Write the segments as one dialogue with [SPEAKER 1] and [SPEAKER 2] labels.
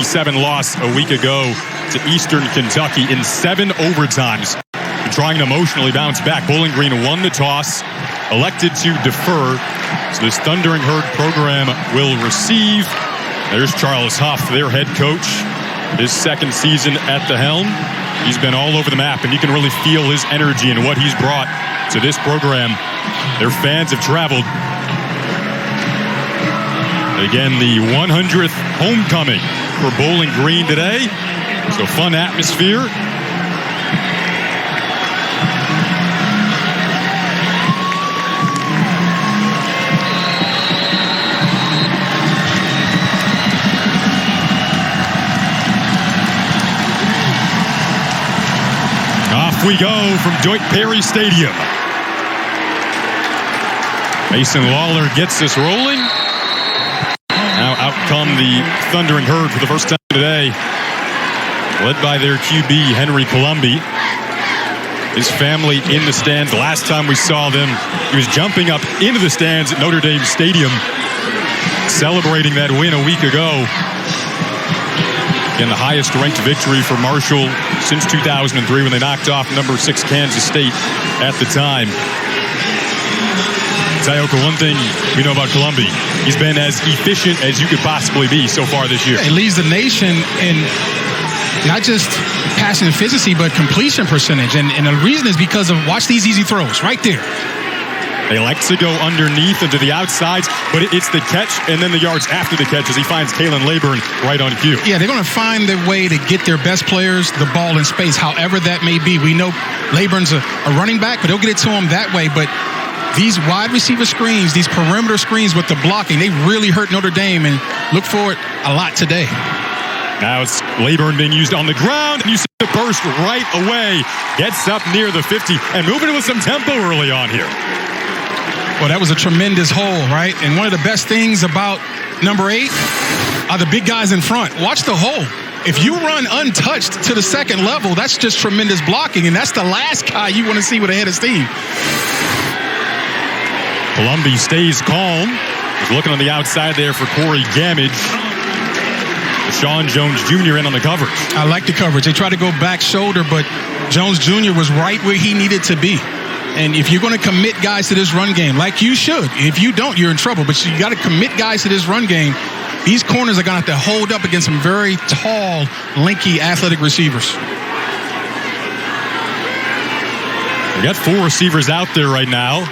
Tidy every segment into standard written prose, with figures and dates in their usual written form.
[SPEAKER 1] 27 loss a week ago to Eastern Kentucky in 7 overtimes. Trying to emotionally bounce back. Bowling Green won the toss, elected to defer. So this Thundering Herd program will receive. There's Charles Huff, their head coach. His second season at the helm. He's been all over the map, and you can really feel his energy and what he's brought to this program. Their fans have traveled. Again, the 100th homecoming for Bowling Green today. So fun atmosphere. Off we go from Deutsch Perry Stadium. Mason Lawler gets us rolling. Now out come the Thundering Herd for the first time today. Led by their QB, Henry Colombi. His family in the stands. The last time we saw them, he was jumping up into the stands at Notre Dame Stadium, celebrating that win a week ago. Again, the highest ranked victory for Marshall since 2003 when they knocked off number 6 Kansas State at the time. Tayoka, one thing we know about Colombi, he's been as efficient as you could possibly be so far this year.
[SPEAKER 2] He leads the nation in not just passing efficiency, but completion percentage. And the reason is because of, watch these easy throws right there.
[SPEAKER 1] They like to go underneath and to the outsides, but it's the catch and then the yards after the catch as he finds Kalen Laburn right on cue.
[SPEAKER 2] Yeah, they're going to find their way to get their best players the ball in space, however that may be. We know Laburn's a running back, but they'll get it to him that way. But these wide receiver screens, these perimeter screens with the blocking, they really hurt Notre Dame, and look for it a lot today.
[SPEAKER 1] Now it's Laburn being used on the ground, and you see the burst right away. Gets up near the 50 and moving with some tempo early on here.
[SPEAKER 2] Well, that was a tremendous hole, right? And one of the best things about number 8 are the big guys in front. Watch the hole. If you run untouched to the second level, that's just tremendous blocking, and that's the last guy you want to see with a head of steam.
[SPEAKER 1] Colombi stays calm. He's looking on the outside there for Corey Gamage. Sean Jones Jr. in on the coverage.
[SPEAKER 2] I like the coverage. They tried to go back shoulder, but Jones Jr. was right where he needed to be. And if you're going to commit guys to this run game, like you should, if you don't, you're in trouble. But you got to commit guys to this run game. These corners are going to have to hold up against some very tall, lanky, athletic receivers.
[SPEAKER 1] We got 4 receivers out there right now.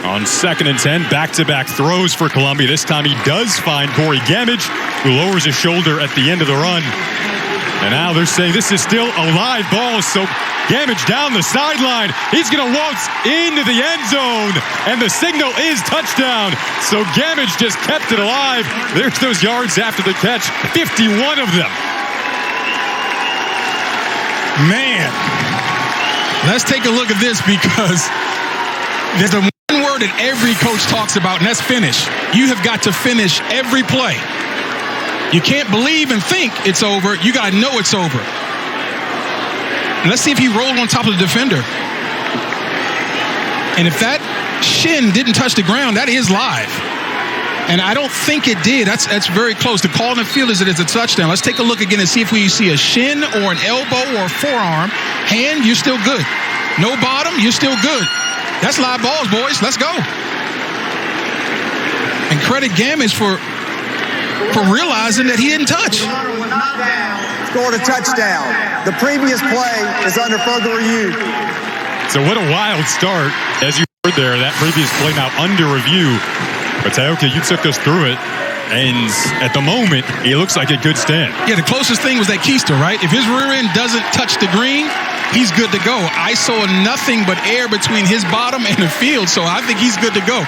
[SPEAKER 1] On 2nd and 10, back-to-back throws for Colombi. This time he does find Corey Gamage, who lowers his shoulder at the end of the run. And now they're saying this is still a live ball, so Gamage down the sideline. He's going to waltz into the end zone, and the signal is touchdown. So Gamage just kept it alive. There's those yards after the catch, 51 of them.
[SPEAKER 2] Man, let's take a look at this, because there's a one word that every coach talks about, and that's finish. You have got to finish every play. You can't believe and think it's over. You got to know it's over. And let's see if he rolled on top of the defender. And if that shin didn't touch the ground, that is live. And I don't think it did. That's very close. The call in the field is that it's a touchdown. Let's take a look again and see if we see a shin or an elbow or a forearm. Hand, you're still good. No bottom, you're still good. That's live balls, boys. Let's go. And credit Gamage for realizing that he didn't touch.
[SPEAKER 3] Scored a touchdown. The previous play is under further review.
[SPEAKER 1] So what a wild start, as you heard there. That previous play now under review. But Tayoka, you took us through it, and at the moment, he looks like a good stand.
[SPEAKER 2] Yeah, the closest thing was that keister, right? If his rear end doesn't touch the green, he's good to go. I saw nothing but air between his bottom and the field, so I think he's good to go.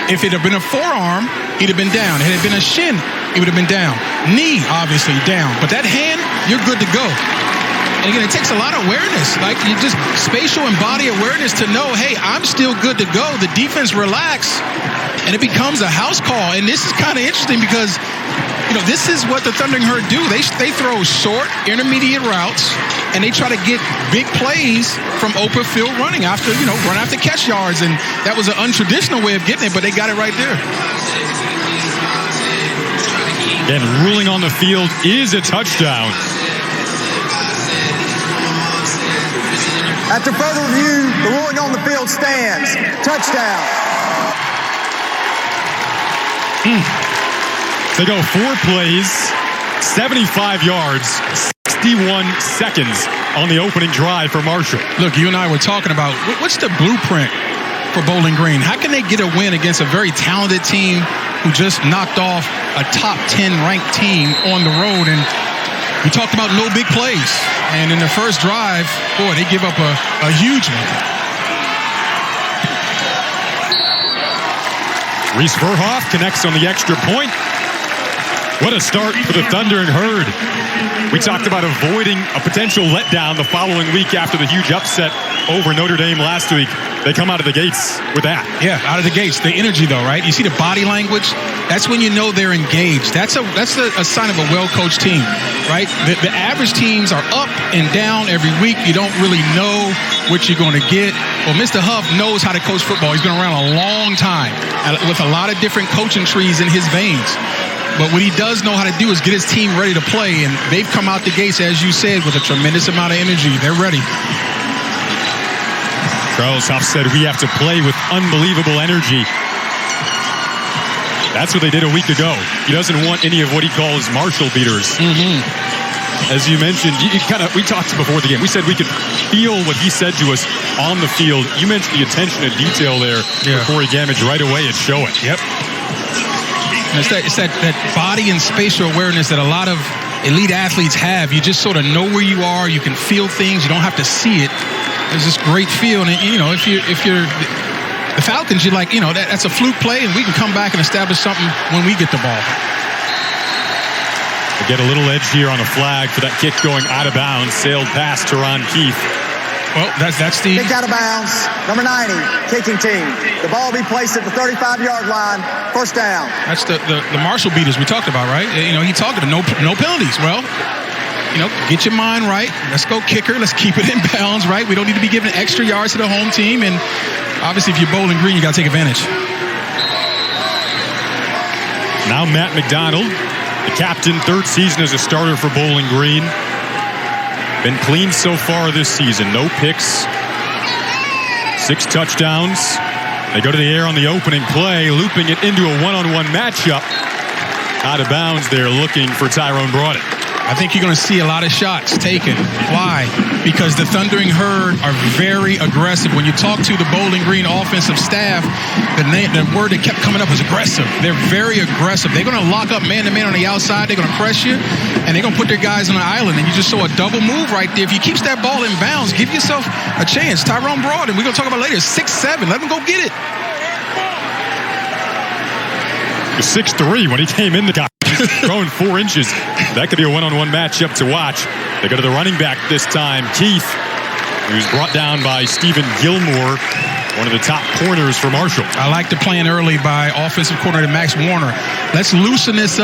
[SPEAKER 2] If it had been a forearm, he'd have been down. If it had been a shin, he would have been down. Knee, obviously, down. But that hand, you're good to go. And again, it takes a lot of awareness, like you just spatial and body awareness to know, hey, I'm still good to go. The defense relax, and it becomes a house call. And this is kind of interesting because, you know, this is what the Thundering Herd do. They throw short, intermediate routes, and they try to get big plays from open field running after, you know, run after catch yards. And that was an untraditional way of getting it, but they got it right there.
[SPEAKER 1] And ruling on the field is a touchdown.
[SPEAKER 3] After further review, the ruling on the field stands. Touchdown.
[SPEAKER 1] They go 4 plays, 75 yards, 61 seconds on the opening drive for Marshall.
[SPEAKER 2] Look, you and I were talking about what's the blueprint for Bowling Green? How can they get a win against a very talented team who just knocked off a top 10 ranked team on the road? And we talked about no big plays. And in the first drive, boy, they give up a huge one.
[SPEAKER 1] Reese Verhoff connects on the extra point. What a start for the Thundering Herd. We talked about avoiding a potential letdown the following week after the huge upset over Notre Dame last week. They come out of the gates with that.
[SPEAKER 2] Yeah, out of the gates. The energy, though, right? You see the body language? That's when you know they're engaged. That's a sign of a well-coached team, right? The average teams are up and down every week. You don't really know what you're going to get. Well, Mr. Huff knows how to coach football. He's been around a long time with a lot of different coaching trees in his veins. But what he does know how to do is get his team ready to play, and they've come out the gates, as you said, with a tremendous amount of energy. They're ready.
[SPEAKER 1] Charles Huff said we have to play with unbelievable energy. That's what they did a week ago. He doesn't want any of what he calls Marshall beaters. As you mentioned, we talked before the game. We said we could feel what he said to us on the field. You mentioned the attention to detail there for Corey Gamage. Right away, it's showing.
[SPEAKER 2] Yep. And it's that body and spatial awareness that a lot of elite athletes have. You just sort of know where you are. You can feel things. You don't have to see it. There's this great feel. And, if you're the Falcons, you're like, that's a fluke play, and we can come back and establish something when we get the ball.
[SPEAKER 1] They get a little edge here on the flag for that kick going out of bounds. Sailed past Teron Keith.
[SPEAKER 2] Well, that's the...
[SPEAKER 3] Kicked out of bounds. Number 90, kicking team. The ball will be placed at the 35-yard line. First down.
[SPEAKER 2] That's the Marshall beaters we talked about, right? He talked about no penalties. Well, get your mind right. Let's go kicker. Let's keep it in bounds, right? We don't need to be giving extra yards to the home team. And obviously, if you're Bowling Green, you got to take advantage.
[SPEAKER 1] Now Matt McDonald, the captain, third season as a starter for Bowling Green. Been clean so far this season. No picks. 6 touchdowns. They go to the air on the opening play, looping it into a one-on-one matchup. Out of bounds there, looking for Tyrone Broughton.
[SPEAKER 2] I think you're going to see a lot of shots taken. Why? Because the Thundering Herd are very aggressive. When you talk to the Bowling Green offensive staff, the word that kept coming up was aggressive. They're very aggressive. They're going to lock up man-to-man on the outside. They're going to press you, and they're going to put their guys on the island. And you just saw a double move right there. If you keep that ball in bounds, give yourself a chance. Tyrone Broughton, we're going to talk about later, 6'7". Let him go get it.
[SPEAKER 1] He was 6'3" when he came in the guy. Growing 4 inches. That could be a one-on-one matchup to watch. They go to the running back this time, Keith, who's brought down by Stephen Gilmore, one of the top corners for Marshall.
[SPEAKER 2] I like the plan early by offensive coordinator Max Warner. Let's loosen this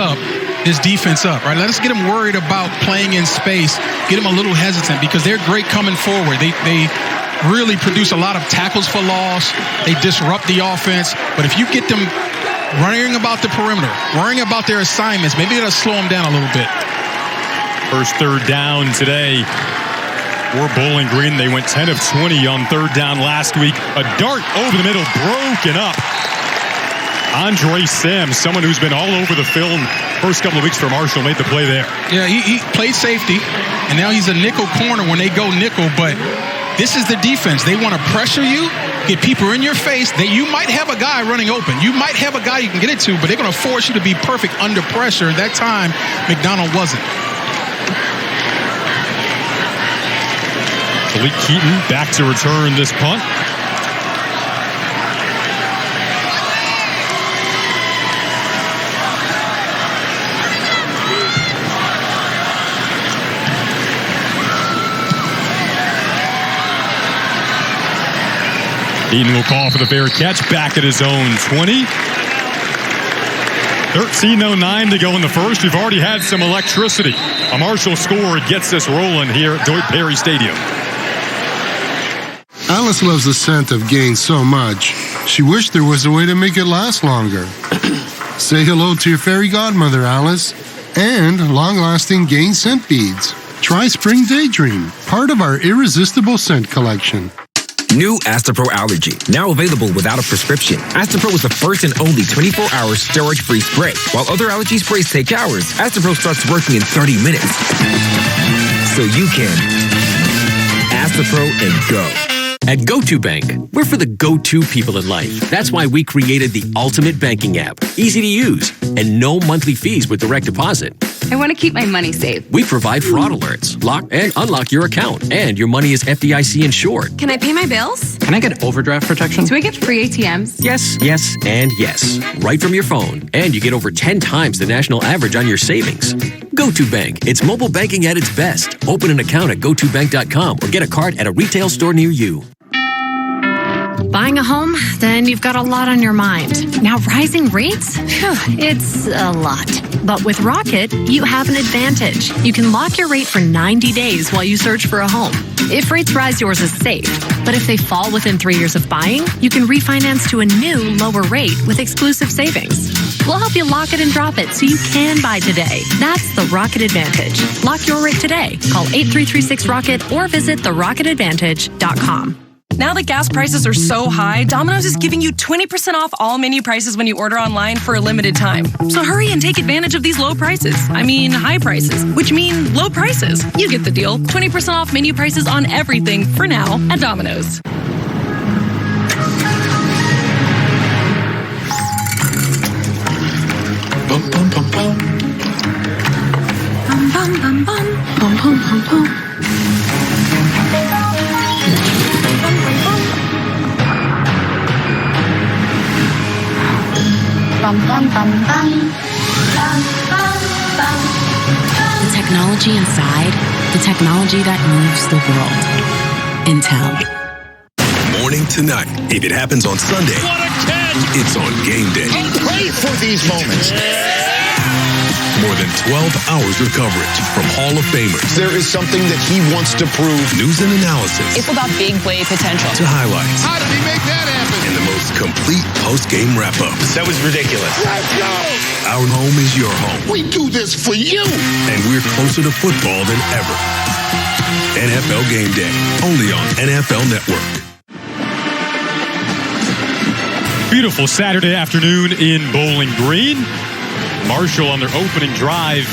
[SPEAKER 2] defense up, right? Let us get them worried about playing in space, get them a little hesitant because they're great coming forward. They really produce a lot of tackles for loss. They disrupt the offense. But if you get them running about the perimeter, worrying about their assignments, maybe it'll slow them down a little bit.
[SPEAKER 1] First third down today for Bowling Green. They went 10 of 20 on third down last week. A dart over the middle, broken up. Andre Sam, someone who's been all over the film first couple of weeks for Marshall, made the play there.
[SPEAKER 2] Yeah, he played safety, and now he's a nickel corner when they go nickel, but this is the defense. They want to pressure you, get people in your face. You might have a guy running open. You might have a guy you can get it to, but they're going to force you to be perfect under pressure. That time, McDonald wasn't.
[SPEAKER 1] Malik Keaton back to return this punt. Keaton will call for the fair catch back at his own 20. 13:09 to go in the first. We've already had some electricity. A Marshall score gets us rolling here at Deutsch Perry Stadium.
[SPEAKER 4] Alice loves the scent of Gain so much, she wished there was a way to make it last longer. Say hello to your fairy godmother, Alice. and long-lasting Gain scent beads. Try Spring Daydream, part of our irresistible scent collection.
[SPEAKER 5] New Astapro Allergy, now available without a prescription. Astapro is the first and only 24-hour steroid-free spray. While other allergy sprays take hours, Astapro starts working in 30 minutes. So you can Astapro and go.
[SPEAKER 6] At GoToBank, we're for the go-to people in life. That's why we created the ultimate banking app. Easy to use and no monthly fees with direct deposit.
[SPEAKER 7] I want to keep my money safe.
[SPEAKER 6] We provide fraud alerts, lock and unlock your account, and your money is FDIC insured.
[SPEAKER 7] Can I pay my bills?
[SPEAKER 6] Can I get overdraft protection?
[SPEAKER 7] Do I get free ATMs?
[SPEAKER 6] Yes, yes, and yes. Right from your phone. And you get over 10 times the national average on your savings. GoToBank. It's mobile banking at its best. Open an account at gotobank.com or get a card at a retail store near you.
[SPEAKER 8] Buying a home? Then you've got a lot on your mind. Now, rising rates? Phew, it's a lot. But with Rocket, you have an advantage. You can lock your rate for 90 days while you search for a home. If rates rise, yours is safe. But if they fall within 3 years of buying, you can refinance to a new, lower rate with exclusive savings. We'll help you lock it and drop it so you can buy today. That's the Rocket Advantage. Lock your rate today. Call 8336-ROCKET or visit therocketadvantage.com.
[SPEAKER 9] Now that gas prices are so high, Domino's is giving you 20% off all menu prices when you order online for a limited time. So hurry and take advantage of these low prices. I mean, high prices, which mean low prices. You get the deal. 20% off menu prices on everything for now at Domino's.
[SPEAKER 2] Bum, bum, bum, bum.
[SPEAKER 8] Bum, bum, bum, bum. Bum, bum, bum, bum.
[SPEAKER 10] Bum, bum, bum, bum. Bum, bum, bum.
[SPEAKER 8] The technology inside, the technology that moves the world. Intel.
[SPEAKER 11] Morning to night. If it happens on Sunday,
[SPEAKER 12] what a catch!
[SPEAKER 11] It's on game day.
[SPEAKER 12] I pray for these moments.
[SPEAKER 11] More than 12 hours of coverage from Hall of Famers.
[SPEAKER 12] There is something that he wants to prove.
[SPEAKER 11] News and analysis.
[SPEAKER 9] It's about big play potential.
[SPEAKER 11] To highlights.
[SPEAKER 12] How did he make that happen?
[SPEAKER 11] And the most complete post-game wrap-ups.
[SPEAKER 12] That was ridiculous. Let's go!
[SPEAKER 11] Our home is your home.
[SPEAKER 12] We do this for you.
[SPEAKER 11] And we're closer to football than ever. NFL Game Day. Only on NFL Network.
[SPEAKER 1] Beautiful Saturday afternoon in Bowling Green. Marshall on their opening drive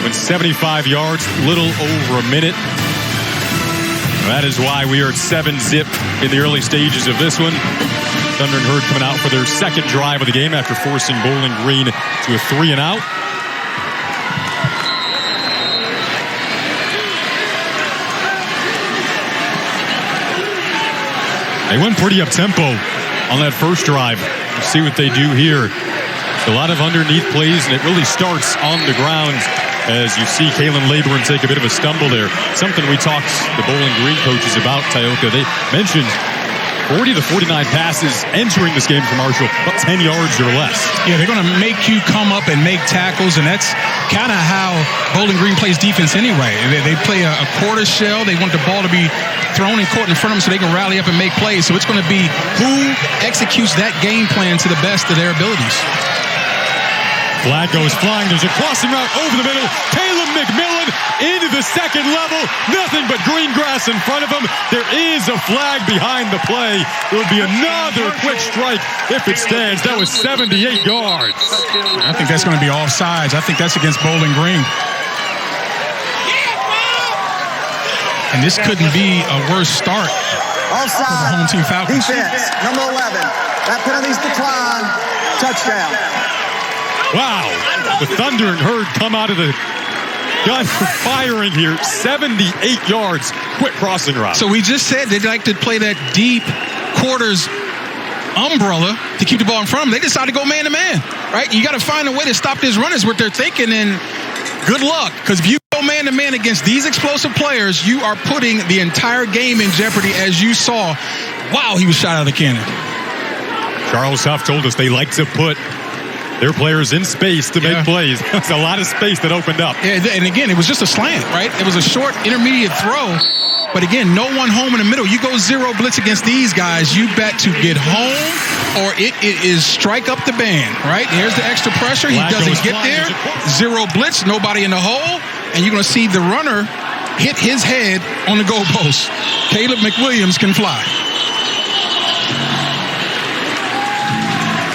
[SPEAKER 1] went 75 yards, little over a minute. That is why we are at 7-zip in the early stages of this one. Thunder and Herd coming out for their second drive of the game after forcing Bowling Green to a 3-and-out. They went pretty up-tempo on that first drive. We'll see what they do here. A lot of underneath plays, and it really starts on the ground as you see Kalen Laborn take a bit of a stumble there. Something we talked the Bowling Green coaches about, Tioka. They mentioned 40 to 49 passes entering this game for Marshall, about 10 yards or less.
[SPEAKER 2] Yeah, they're going to make you come up and make tackles, and that's kind of how Bowling Green plays defense anyway. They play a quarter shell. They want the ball to be thrown and caught in front of them so they can rally up and make plays. So it's going to be who executes that game plan to the best of their abilities.
[SPEAKER 1] Flag goes flying. There's a crossing route over the middle. Caleb McMillan into the second level. Nothing but green grass in front of him. There is a flag behind the play. It would be another quick strike if it stands. That was 78 yards.
[SPEAKER 2] I think that's going to be offsides. I think that's against Bowling Green. And this couldn't be a worse start
[SPEAKER 3] Offside.
[SPEAKER 2] for the home team Falcons.
[SPEAKER 3] Defense, number 11. That penalty's declined. Touchdown.
[SPEAKER 1] Wow. The Thunder and Herd come out of the gun firing here. 78 yards. Quick crossing route.
[SPEAKER 2] So we just said they'd like to play that deep quarters umbrella to keep the ball in front of them. They decided to go man-to-man, right? You got to find a way to stop this run is what they're thinking, and good luck. Because if you go man-to-man against these explosive players, you are putting the entire game in jeopardy, as you saw. Wow, he was shot out of the cannon.
[SPEAKER 1] Charles Huff told us they like to put their players in space to make plays. That's a lot of space that opened up.
[SPEAKER 2] Yeah, and again, it was just a slant, right? It was a short, intermediate throw. But again, no one home in the middle. You go zero blitz against these guys, you bet to get home or it is strike up the band, right? Here's the extra pressure. He doesn't get there. Zero blitz, nobody in the hole. And you're going to see the runner hit his head on the goalpost. Caleb McWilliams can fly.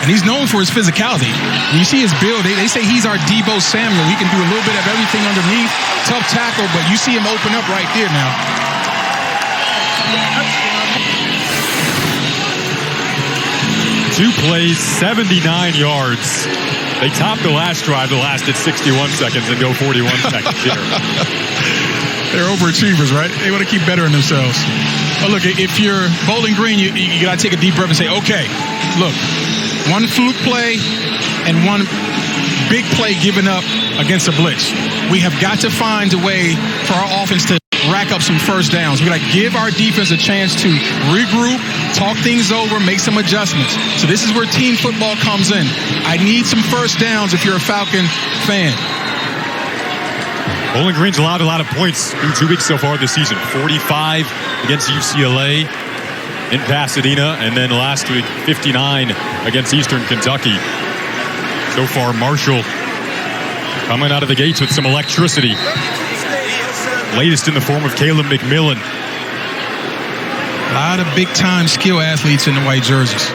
[SPEAKER 2] And he's known for his physicality. When you see his build, they say he's our Deebo Samuel. He can do a little bit of everything underneath. Tough tackle, but you see him open up right there now.
[SPEAKER 1] 2 plays, 79 yards. They topped the last drive that lasted 61 seconds and go 41 seconds here.
[SPEAKER 2] They're overachievers, right? They want to keep bettering themselves. But look, if you're Bowling Green, you got to take a deep breath and say, okay, look, one fluke play and one big play given up against a blitz. We have got to find a way for our offense to rack up some first downs. We got to give our defense a chance to regroup, talk things over, make some adjustments. So this is where team football comes in. I need some first downs if you're a Falcon fan.
[SPEAKER 1] Bowling Green's allowed a lot of points through 2 weeks so far this season. 45 against UCLA in Pasadena, and then last week 59 against Eastern Kentucky. So far, Marshall coming out of the gates with some electricity. Latest in the form of Caleb McMillan.
[SPEAKER 2] A lot of big-time skill athletes in the white jerseys.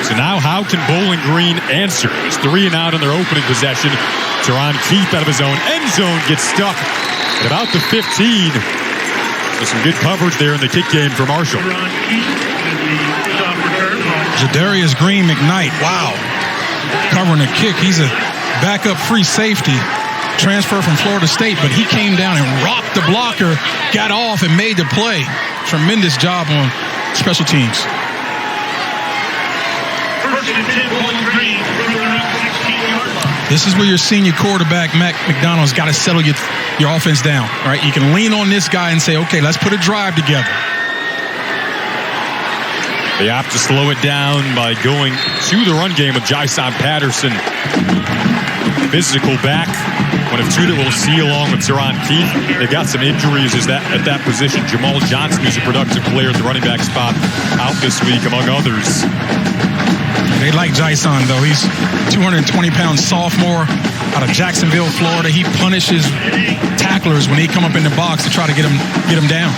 [SPEAKER 1] So now how can Bowling Green answer? It's 3 and out on their opening possession. Teron Keith out of his own end zone gets stuck at about the 15. There's some good coverage there in the kick game for Marshall.
[SPEAKER 2] Jadarius Green McKnight, wow. Covering the kick. He's a backup free safety. Transfer from Florida State, but he came down and rocked the blocker, got off and made the play. Tremendous job on special teams. This is where your senior quarterback, Mac McDonald's, got to settle your offense down, right? You can lean on this guy and say, okay, let's put a drive together.
[SPEAKER 1] They opt to slow it down by going to the run game with Jason Patterson. Physical back. One of 2 that we'll see along with Teron Keith. They've got some injuries at that position. Jamal Johnson, who's a productive player at the running back spot, out this week, among others.
[SPEAKER 2] They like Jason, though. He's 220-pound sophomore out of Jacksonville, Florida. He punishes tacklers when they come up in the box to try to get him down.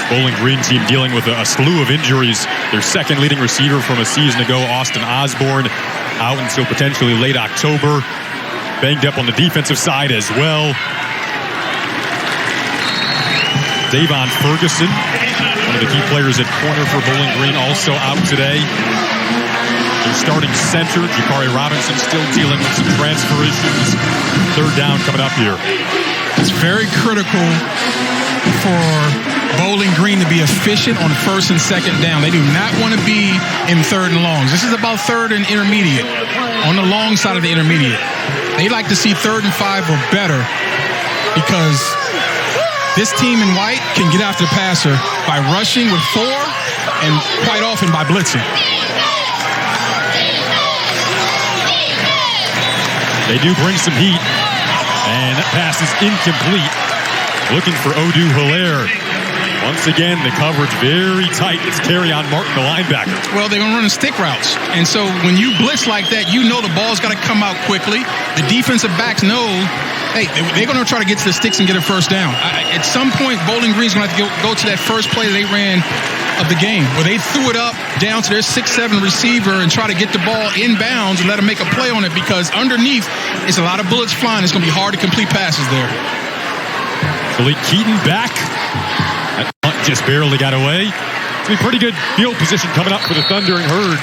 [SPEAKER 1] Bowling Green team dealing with a slew of injuries. Their second leading receiver from a season ago, Austin Osborne, out until potentially late October. Banged up on the defensive side as well. Davon Ferguson, one of the key players at corner for Bowling Green, also out today. Their starting center, Jakari Robinson, still dealing with some transfer issues. 3rd down coming up here.
[SPEAKER 2] It's very critical for Bowling Green to be efficient on 1st and 2nd down. They do not want to be in 3rd and longs. This is about 3rd and intermediate, on the long side of the intermediate. They like to see 3rd and 5 or better because this team in white can get after the passer by rushing with 4 and quite often by blitzing.
[SPEAKER 1] They do bring some heat, and that pass is incomplete. Looking for Odu Hilaire. Once again, the coverage very tight. It's Kerryon Martin, the linebacker.
[SPEAKER 2] Well, they're going to run stick routes. And so when you blitz like that, you know the ball's got to come out quickly. The defensive backs know, hey, they're going to try to get to the sticks and get a first down. At some point, Bowling Green's going to have to go to that first play they ran of the game, where they threw it up down to their 6'7" receiver and try to get the ball inbounds and let them make a play on it, because underneath, it's a lot of bullets flying. It's going to be hard to complete passes there.
[SPEAKER 1] Malik Keaton back. That punt just barely got away. It's a pretty good field position coming up for the Thundering Herd.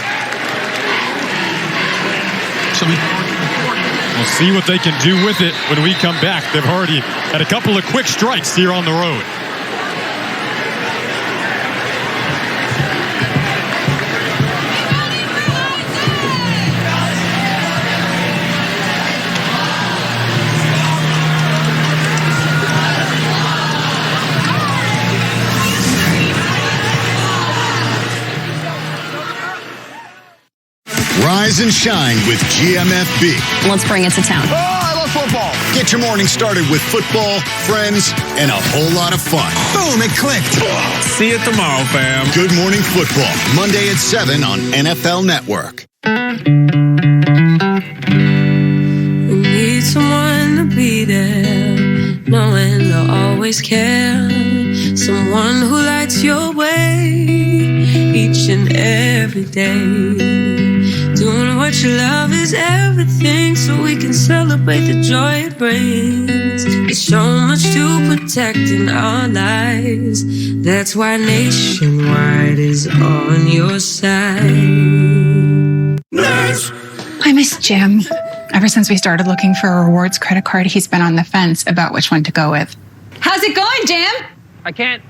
[SPEAKER 2] So
[SPEAKER 1] we'll see what they can do with it when we come back. They've already had a couple of quick strikes here on the road.
[SPEAKER 12] Rise and shine with GMFB.
[SPEAKER 7] Let's bring it to town.
[SPEAKER 12] Oh, I love football. Get your morning started with football, friends, and a whole lot of fun. Boom, it clicked.
[SPEAKER 11] See you tomorrow, fam.
[SPEAKER 12] Good Morning Football, Monday at 7 on NFL Network.
[SPEAKER 13] We need someone to be there, knowing they'll always care. Someone who lights your way each and every day. Doing what you love is everything, so we can celebrate the joy it brings. There's so much to protect in our lives. That's why Nationwide is on your side.
[SPEAKER 14] I miss Jim. Ever since we started looking for a rewards credit card, he's been on the fence about which one to go with. How's it going, Jim?
[SPEAKER 15] I can't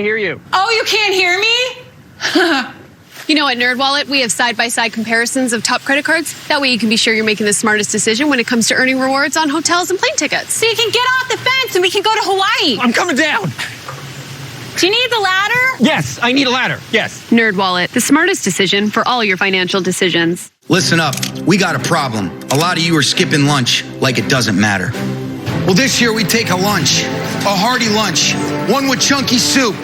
[SPEAKER 15] hear you.
[SPEAKER 14] Oh, you can't hear me?
[SPEAKER 8] You know, at NerdWallet, we have side-by-side comparisons of top credit cards. That way you can be sure you're making the smartest decision when it comes to earning rewards on hotels and plane tickets.
[SPEAKER 14] So you can get off the fence and we can go to Hawaii.
[SPEAKER 15] I'm coming down.
[SPEAKER 14] Do you need the ladder?
[SPEAKER 15] Yes, I need a ladder. Yes.
[SPEAKER 8] NerdWallet, the smartest decision for all your financial decisions.
[SPEAKER 16] Listen up, we got a problem. A lot of you are skipping lunch like it doesn't matter. Well, this year we take a lunch, a hearty lunch, one with chunky soup.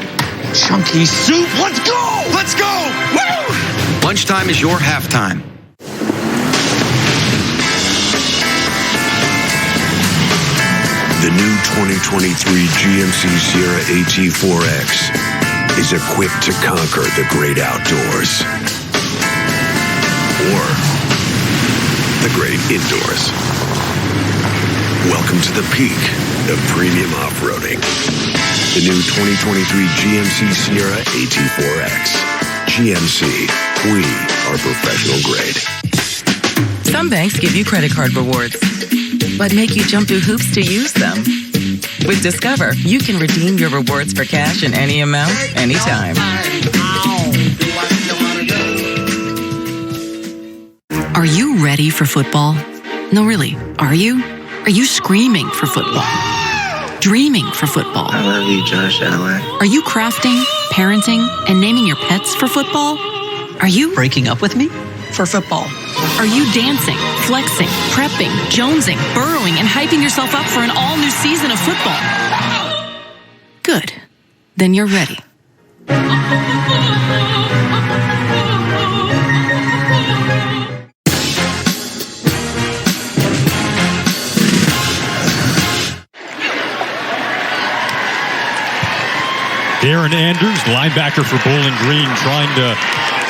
[SPEAKER 12] Chunky soup? Let's go!
[SPEAKER 16] Let's go! Woo! Lunchtime is your halftime.
[SPEAKER 11] The new 2023 GMC Sierra AT4X is equipped to conquer the great outdoors. Or the great indoors. Welcome to the peak of premium off-roading. The new 2023 GMC Sierra AT4X. GMC, we are professional grade.
[SPEAKER 17] Some banks give you credit card rewards, but make you jump through hoops to use them. With Discover, you can redeem your rewards for cash in any amount, anytime.
[SPEAKER 18] Are you ready for football? No, really, are you? Are you screaming for football? Dreaming for football?
[SPEAKER 19] I love you, Josh Allen.
[SPEAKER 18] Are you crafting, parenting, and naming your pets for football? Are you
[SPEAKER 19] breaking up with me? For football.
[SPEAKER 18] Are you dancing, flexing, prepping, jonesing, burrowing, and hyping yourself up for an all-new season of football? Good. Then you're ready.
[SPEAKER 1] Darren Andrews, linebacker for Bowling Green, trying to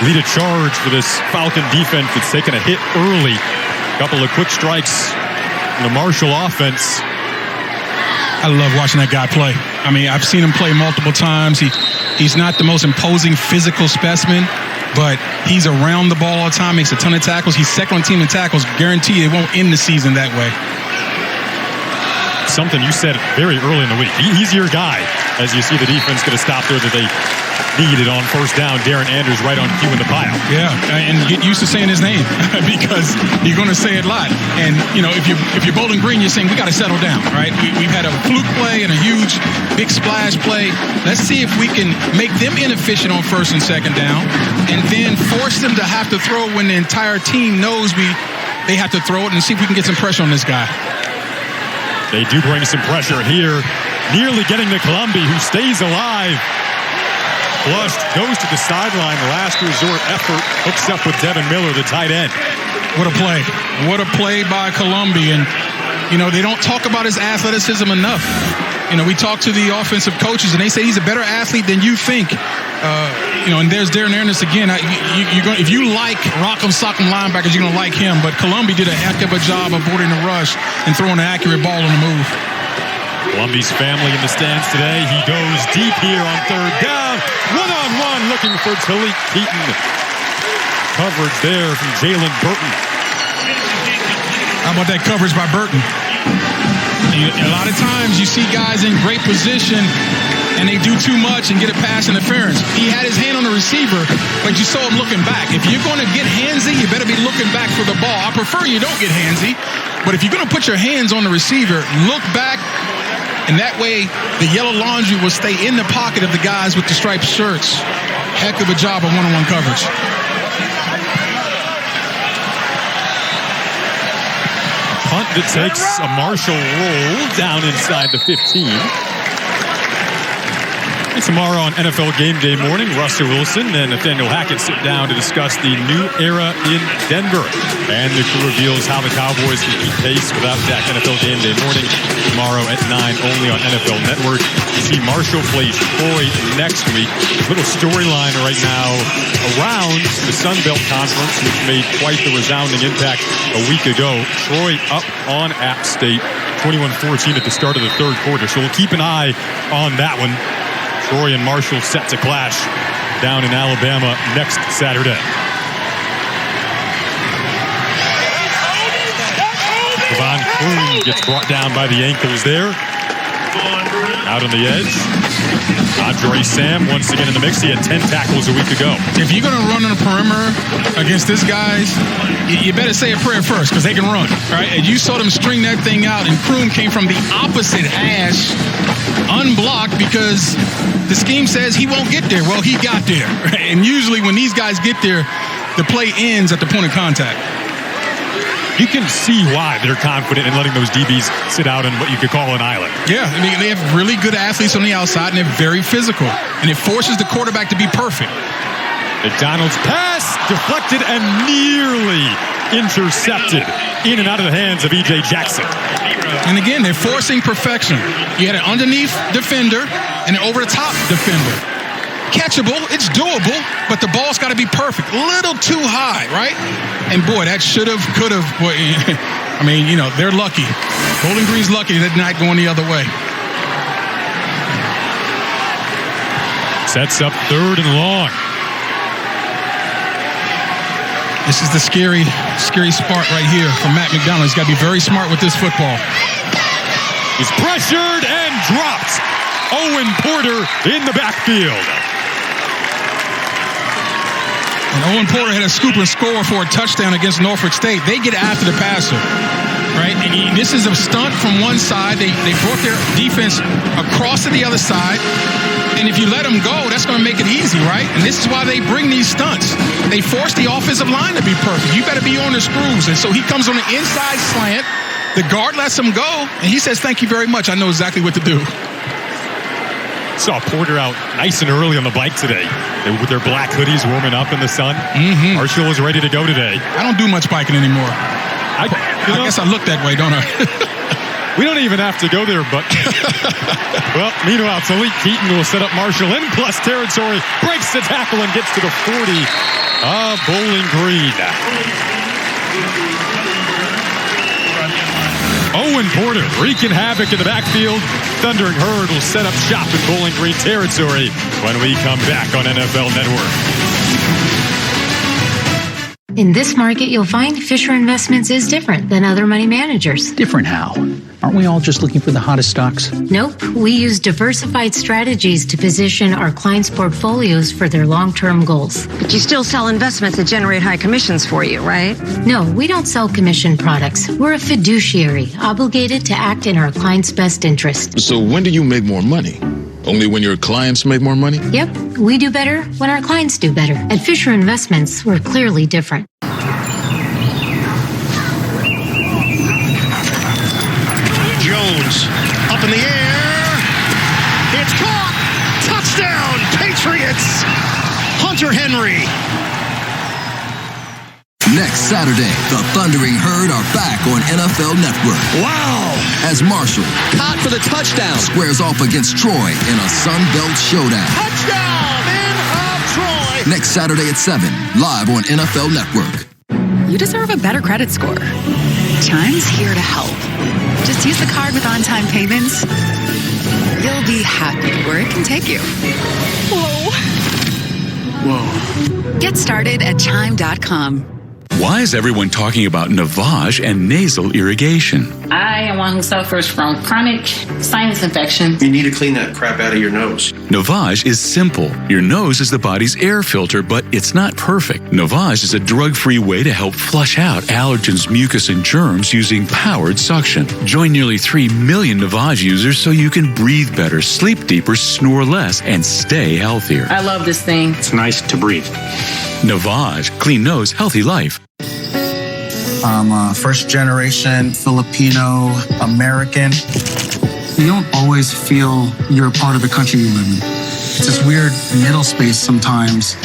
[SPEAKER 1] lead a charge for this Falcon defense that's taken a hit early. A couple of quick strikes in the Marshall offense.
[SPEAKER 2] I love watching that guy play. I mean, I've seen him play multiple times. He's not the most imposing physical specimen, but he's around the ball all the time, makes a ton of tackles. He's second on team in tackles. Guarantee it won't end the season that way.
[SPEAKER 1] Something you said very early in the week. He's your guy as you see the defense get a stop there that they needed on first down. Darren Andrews right on cue in the pile.
[SPEAKER 2] Yeah, and get used to saying his name because you're going to say it a lot. And, you know, if you're Bowling Green, you're saying we got to settle down, right? We've had a fluke play and a huge big splash play. Let's see if we can make them inefficient on first and second down and then force them to have to throw when the entire team knows they have to throw it, and see if we can get some pressure on this guy.
[SPEAKER 1] They do bring some pressure here. Nearly getting to Colombi, who stays alive. Flushed, goes to the sideline. Last resort effort. Hooks up with Devin Miller, the tight end.
[SPEAKER 2] What a play. What a play by Colombi. And, you know, they don't talk about his athleticism enough. You know, we talk to the offensive coaches, and they say he's a better athlete than you think. You know, and there's Darren Andrews again. If you like rock'em sock'em linebackers, you're going to like him. But Colombi did a heck of a job avoiding the rush and throwing an accurate ball on the move.
[SPEAKER 1] Colombi's family in the stands today. He goes deep here on third down. One-on-one looking for Talik Keaton. Coverage there from Jalen Burton.
[SPEAKER 2] How about that coverage by Burton? A lot of times you see guys in great position and they do too much and get a pass interference. He had his hand on the receiver, but you saw him looking back. If you're going to get handsy, you better be looking back for the ball. I prefer you don't get handsy, but if you're going to put your hands on the receiver, look back, and that way the yellow laundry will stay in the pocket of the guys with the striped shirts. Heck of a job of one-on-one coverage.
[SPEAKER 1] punt that takes a Marshall roll down inside the 15. And tomorrow on NFL Game Day morning, Russell Wilson and Nathaniel Hackett sit down to discuss the new era in Denver. And the crew reveals how the Cowboys can keep pace without Dak. NFL Game Day morning, tomorrow at 9, only on NFL Network. You see Marshall plays Troy next week. A little storyline right now around the Sun Belt Conference, which made quite the resounding impact a week ago. Troy up on App State, 21-14 at the start of the third quarter. So we'll keep an eye on that one. Troy and Marshall set to clash down in Alabama next Saturday. Devon Kroon gets brought down by the ankles there. Out on the edge. Andre Sam once again in the mix. He had 10 tackles a week ago.
[SPEAKER 2] If you're going to run on the perimeter against this guys, you better say a prayer first because they can run, right? And you saw them string that thing out, and Kroon came from the opposite hash, unblocked, because the scheme says he won't get there. Well, he got there, right? And usually when these guys get there, the play ends at the point of contact.
[SPEAKER 1] You can see why they're confident in letting those DBs sit out on what you could call an island.
[SPEAKER 2] Yeah, I mean, they have really good athletes on the outside, and they're very physical. And it forces the quarterback to be perfect.
[SPEAKER 1] McDonald's pass deflected and nearly intercepted in and out of the hands of E.J. Jackson.
[SPEAKER 2] And again, they're forcing perfection. You had an underneath defender and an over-the-top defender. Catchable, it's doable, but the ball's got to be perfect. A little too high, right? And boy, that should have, could have. Boy, I mean, you know, they're lucky. Bowling Green's lucky they're not going the other way.
[SPEAKER 1] Sets up third and long.
[SPEAKER 2] This is the scary spot right here for Matt McDonald. He's got to be very smart with this football.
[SPEAKER 1] He's pressured and dropped. Owen Porter in the backfield.
[SPEAKER 2] And Owen Porter had a scoop and score for a touchdown against Norfolk State. They get after the passer, right? And this is a stunt from one side. They brought their defense across to the other side. And if you let them go, that's going to make it easy, right? And this is why they bring these stunts. They force the offensive line to be perfect. You better be on the screws. And so he comes on the inside slant. The guard lets him go, and he says, "Thank you very much. I know exactly what to do."
[SPEAKER 1] Saw Porter out nice and early on the bike today. With their black hoodies warming up in the sun.
[SPEAKER 2] Mm-hmm.
[SPEAKER 1] Marshall is ready to go today.
[SPEAKER 2] I don't do much biking anymore. I guess I look that way, don't I?
[SPEAKER 1] We don't even have to go there, but... Well, meanwhile, Talik Keaton will set up Marshall in plus territory. Breaks the tackle and gets to the 40 of Bowling Green. Owen Porter wreaking havoc in the backfield. Thundering Herd will set up shop in Bowling Green territory when we come back on NFL Network.
[SPEAKER 8] In this market, you'll find Fisher Investments is different than other money managers.
[SPEAKER 20] Different how? Aren't we all just looking for the hottest stocks?
[SPEAKER 8] Nope. We use diversified strategies to position our clients' portfolios for their long-term goals.
[SPEAKER 21] But you still sell investments that generate high commissions for you, right?
[SPEAKER 8] No, we don't sell commission products. We're a fiduciary, obligated to act in our clients' best interest.
[SPEAKER 22] So when do you make more money? Only when your clients make more money?
[SPEAKER 8] Yep. We do better when our clients do better. At Fisher Investments, we're clearly different.
[SPEAKER 12] Jones up in the air. It's caught. Touchdown, Patriots. Hunter Henry.
[SPEAKER 23] Next Saturday, the Thundering Herd are back on NFL Network.
[SPEAKER 12] Wow!
[SPEAKER 23] As Marshall
[SPEAKER 12] caught for the touchdown
[SPEAKER 23] squares off against Troy in a Sun Belt showdown.
[SPEAKER 12] Touchdown in of Troy!
[SPEAKER 23] Next Saturday at 7, live on NFL Network.
[SPEAKER 24] You deserve a better credit score. Chime's here to help. Just use the card with on-time payments. You'll be happy where it can take you. Whoa. Get started at Chime.com.
[SPEAKER 25] Why is everyone talking about Navage and nasal irrigation?
[SPEAKER 26] I am one who suffers from chronic sinus infection.
[SPEAKER 27] You need to clean that crap out of your nose.
[SPEAKER 25] Navage is simple. Your nose is the body's air filter, but it's not perfect. Navage is a drug-free way to help flush out allergens, mucus, and germs using powered suction. Join nearly 3 million Navage users so you can breathe better, sleep deeper, snore less, and stay healthier.
[SPEAKER 26] I love this thing.
[SPEAKER 27] It's nice to breathe.
[SPEAKER 25] Navage. Clean nose, healthy life.
[SPEAKER 3] I'm a first-generation Filipino American. You don't always feel you're a part of the country you live in. It's this weird middle space sometimes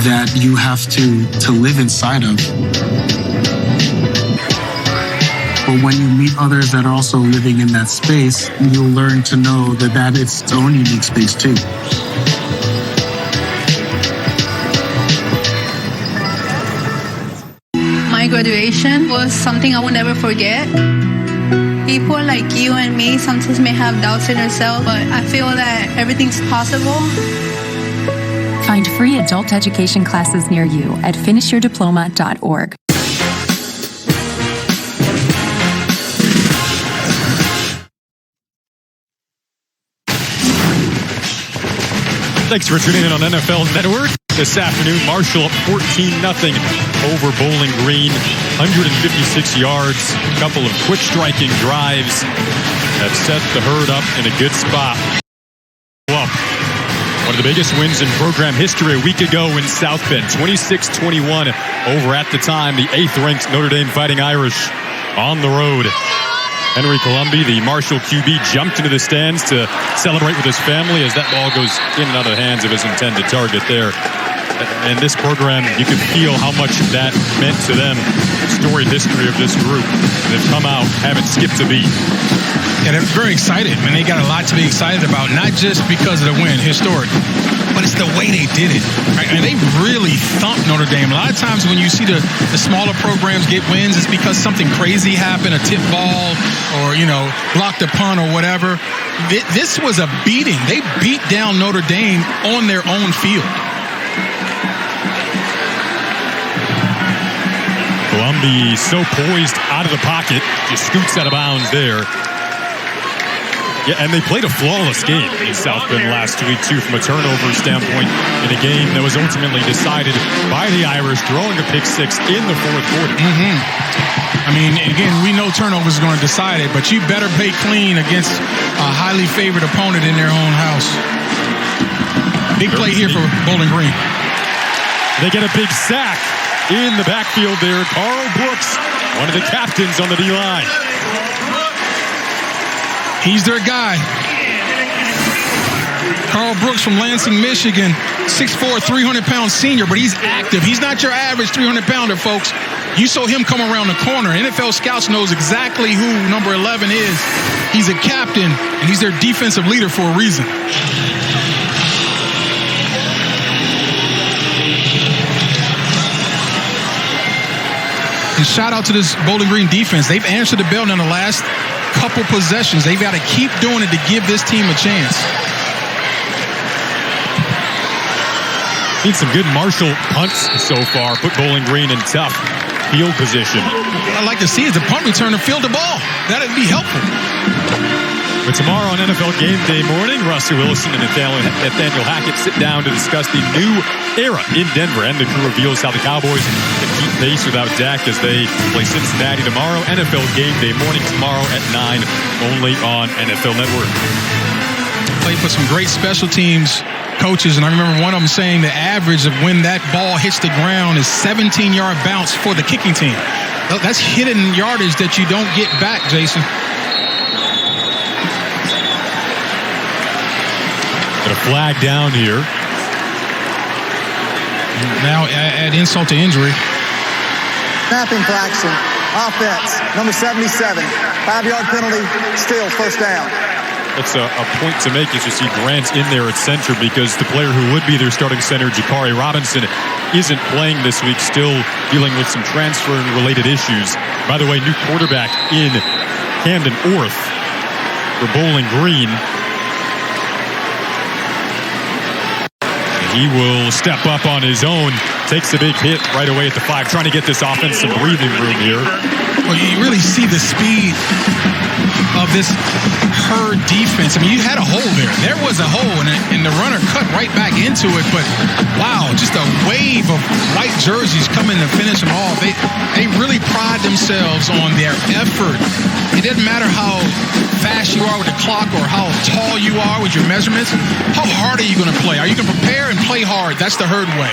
[SPEAKER 3] that you have to live inside of. But when you meet others that are also living in that space, you'll learn to know that it's its own unique space too.
[SPEAKER 4] My graduation was something I will never forget. People like you and me sometimes may have doubts in ourselves, but I feel that everything's possible.
[SPEAKER 5] Find free adult education classes near you at finishyourdiploma.org.
[SPEAKER 1] Thanks for tuning in on NFL Network. This afternoon, Marshall up 14-0 over Bowling Green. 156 yards, a couple of quick striking drives that set the Herd up in a good spot. One of the biggest wins in program history a week ago in South Bend, 26-21 over at the time the 8th-ranked Notre Dame Fighting Irish on the road. Henry Colombi, the Marshall QB, jumped into the stands to celebrate with his family as that ball goes in and out of the hands of his intended target there. And this program, you can feel how much that meant to them. Storied history of this group. They've come out, haven't skipped a beat.
[SPEAKER 2] Yeah, they're very excited, man. They got a lot to be excited about, not just because of the win, historic, but it's the way they did it. Right? And they really thumped Notre Dame. A lot of times when you see the smaller programs get wins, it's because something crazy happened, a tip ball or, blocked a punt or whatever. This was a beating. They beat down Notre Dame on their own field.
[SPEAKER 1] Colombi so poised out of the pocket, just scoots out of bounds there. Yeah, and they played a flawless game in South Bend last week, too, from a turnover standpoint, in a game that was ultimately decided by the Irish, throwing a pick six in the fourth quarter.
[SPEAKER 2] Mm-hmm. I mean, again, we know turnovers are going to decide it, but you better play clean against a highly favored opponent in their own house. Big play here for Bowling Green.
[SPEAKER 1] They get a big sack in the backfield there. Carl Brooks, one of the captains on the D-line.
[SPEAKER 2] He's their guy. Carl Brooks from Lansing, Michigan. 6'4", 300-pound senior, but he's active. He's not your average 300-pounder, folks. You saw him come around the corner. NFL scouts knows exactly who number 11 is. He's a captain, and he's their defensive leader for a reason. And shout out to this Bowling Green defense. They've answered the bell in the last couple possessions. They've got to keep doing it to give this team a chance.
[SPEAKER 1] Need some good Marshall punts so far. Put Bowling Green in tough field position.
[SPEAKER 2] What I'd like to see is the punt returner field the ball. That'd be helpful.
[SPEAKER 1] But tomorrow on NFL Game Day morning, Russell Wilson and Nathaniel Hackett sit down to discuss the new era in Denver, and the crew reveals how the Cowboys can keep pace without Dak as they play Cincinnati tomorrow. NFL Game Day morning tomorrow at 9, only on NFL Network.
[SPEAKER 2] Played for some great special teams coaches, and I remember one of them saying the average of when that ball hits the ground is 17-yard bounce for the kicking team. That's hidden yardage that you don't get back, Jason.
[SPEAKER 1] Got a flag down here.
[SPEAKER 2] Now add insult to injury.
[SPEAKER 6] Snap infraction. Offense, number 77. 5-yard penalty, still first down.
[SPEAKER 1] That's a point to make as you see Grant in there at center, because the player who would be their starting center, Jakari Robinson, isn't playing this week, still dealing with some transfer and related issues. By the way, new quarterback in Camden Orth for Bowling Green. He will step up on his own, takes a big hit right away at the 5, trying to get this offense some breathing room here.
[SPEAKER 2] Well, you really see the speed of this Herd defense. I mean, you had a hole there. There was a hole, and the runner cut right back into it. But, wow, just a wave of white jerseys coming to finish them off. They really pride themselves on their effort. It doesn't matter how fast you are with the clock or how tall you are with your measurements. How hard are you going to play? Are you going to prepare and play hard? That's the Herd way.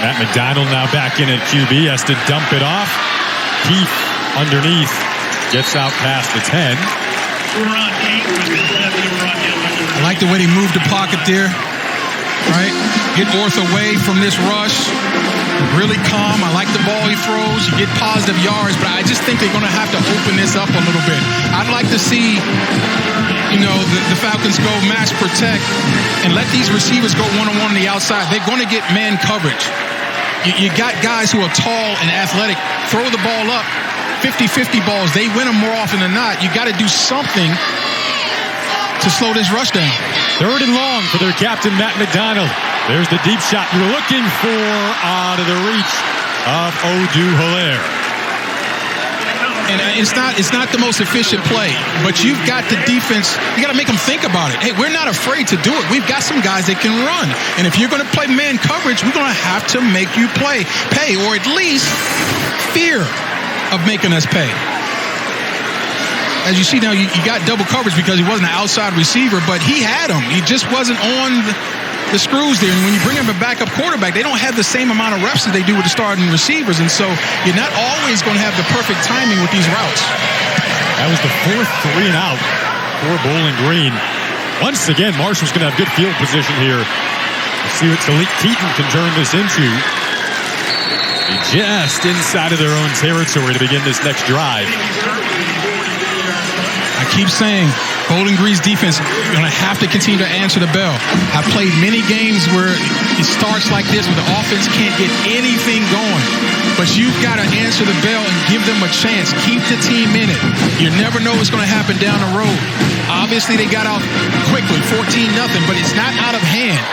[SPEAKER 1] Matt McDonald now back in at QB, has to dump it off. Keith underneath, gets out past the 10.
[SPEAKER 2] I like the way they moved the pocket there, right? Get Orth away from this rush. Really calm. I like the ball he throws. You get positive yards, but I just think they're going to have to open this up a little bit. I'd like to see, the Falcons go mass protect and let these receivers go one-on-one on the outside. They're going to get man coverage. You got guys who are tall and athletic. Throw the ball up. 50-50 balls, they win them more often than not. You got to do something to slow this rush down.
[SPEAKER 1] 3rd and long for their captain, Matt McDonald. There's the deep shot you're looking for, out of the reach of Odu-Hilaire.
[SPEAKER 2] And it's not the most efficient play, but you've got the defense, you got to make them think about it. Hey, we're not afraid to do it. We've got some guys that can run. And if you're going to play man coverage, we're going to have to make you pay, or at least fear of making us pay. As you see now, you got double coverage because he wasn't an outside receiver, but he had him. He just wasn't on the screws there. And when you bring him a backup quarterback, they don't have the same amount of reps that they do with the starting receivers. And so you're not always going to have the perfect timing with these routes.
[SPEAKER 1] That was the 4th 3 and out for Bowling Green. Once again, Marshall's going to have good field position here. Let's see what Talik Keaton can turn this into. Just inside of their own territory to begin this next drive.
[SPEAKER 2] I keep saying, Bowling Green's defense, you're going to have to continue to answer the bell. I've played many games where it starts like this, where the offense can't get anything going. But you've got to answer the bell and give them a chance. Keep the team in it. You never know what's going to happen down the road. Obviously, they got out quickly, 14-0, but it's not out of hand.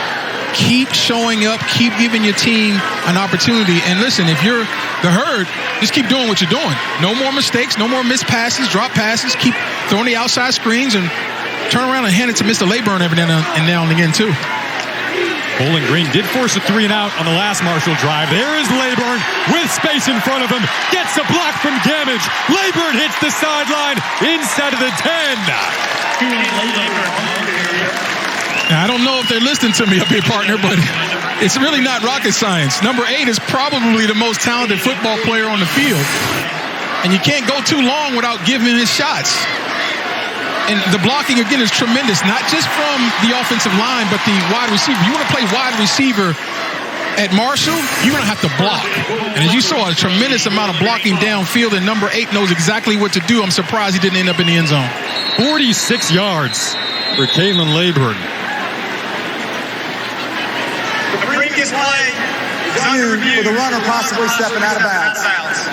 [SPEAKER 2] Keep showing up, keep giving your team an opportunity. And listen, if you're the Herd, just keep doing what you're doing. No more mistakes, no more missed passes, drop passes. Keep throwing the outside screens and turn around and hand it to Mr. Layburn every now and again, too.
[SPEAKER 1] Bowling Green did force a 3 and out on the last Marshall drive. There is Layburn with space in front of him. Gets a block from Gamage. Layburn hits the sideline inside of the 10.
[SPEAKER 2] Now, I don't know if they're listening to me up here, partner, but it's really not rocket science. Number 8 is probably the most talented football player on the field. And you can't go too long without giving him his shots. And the blocking, again, is tremendous, not just from the offensive line, but the wide receiver. You want to play wide receiver at Marshall, you're going to have to block. And as you saw, a tremendous amount of blocking downfield, and number 8 knows exactly what to do. I'm surprised he didn't end up in the end zone.
[SPEAKER 1] 46 yards for Kalen Layburn.
[SPEAKER 6] Previous play is under review with the runner possibly stepping out of bounds.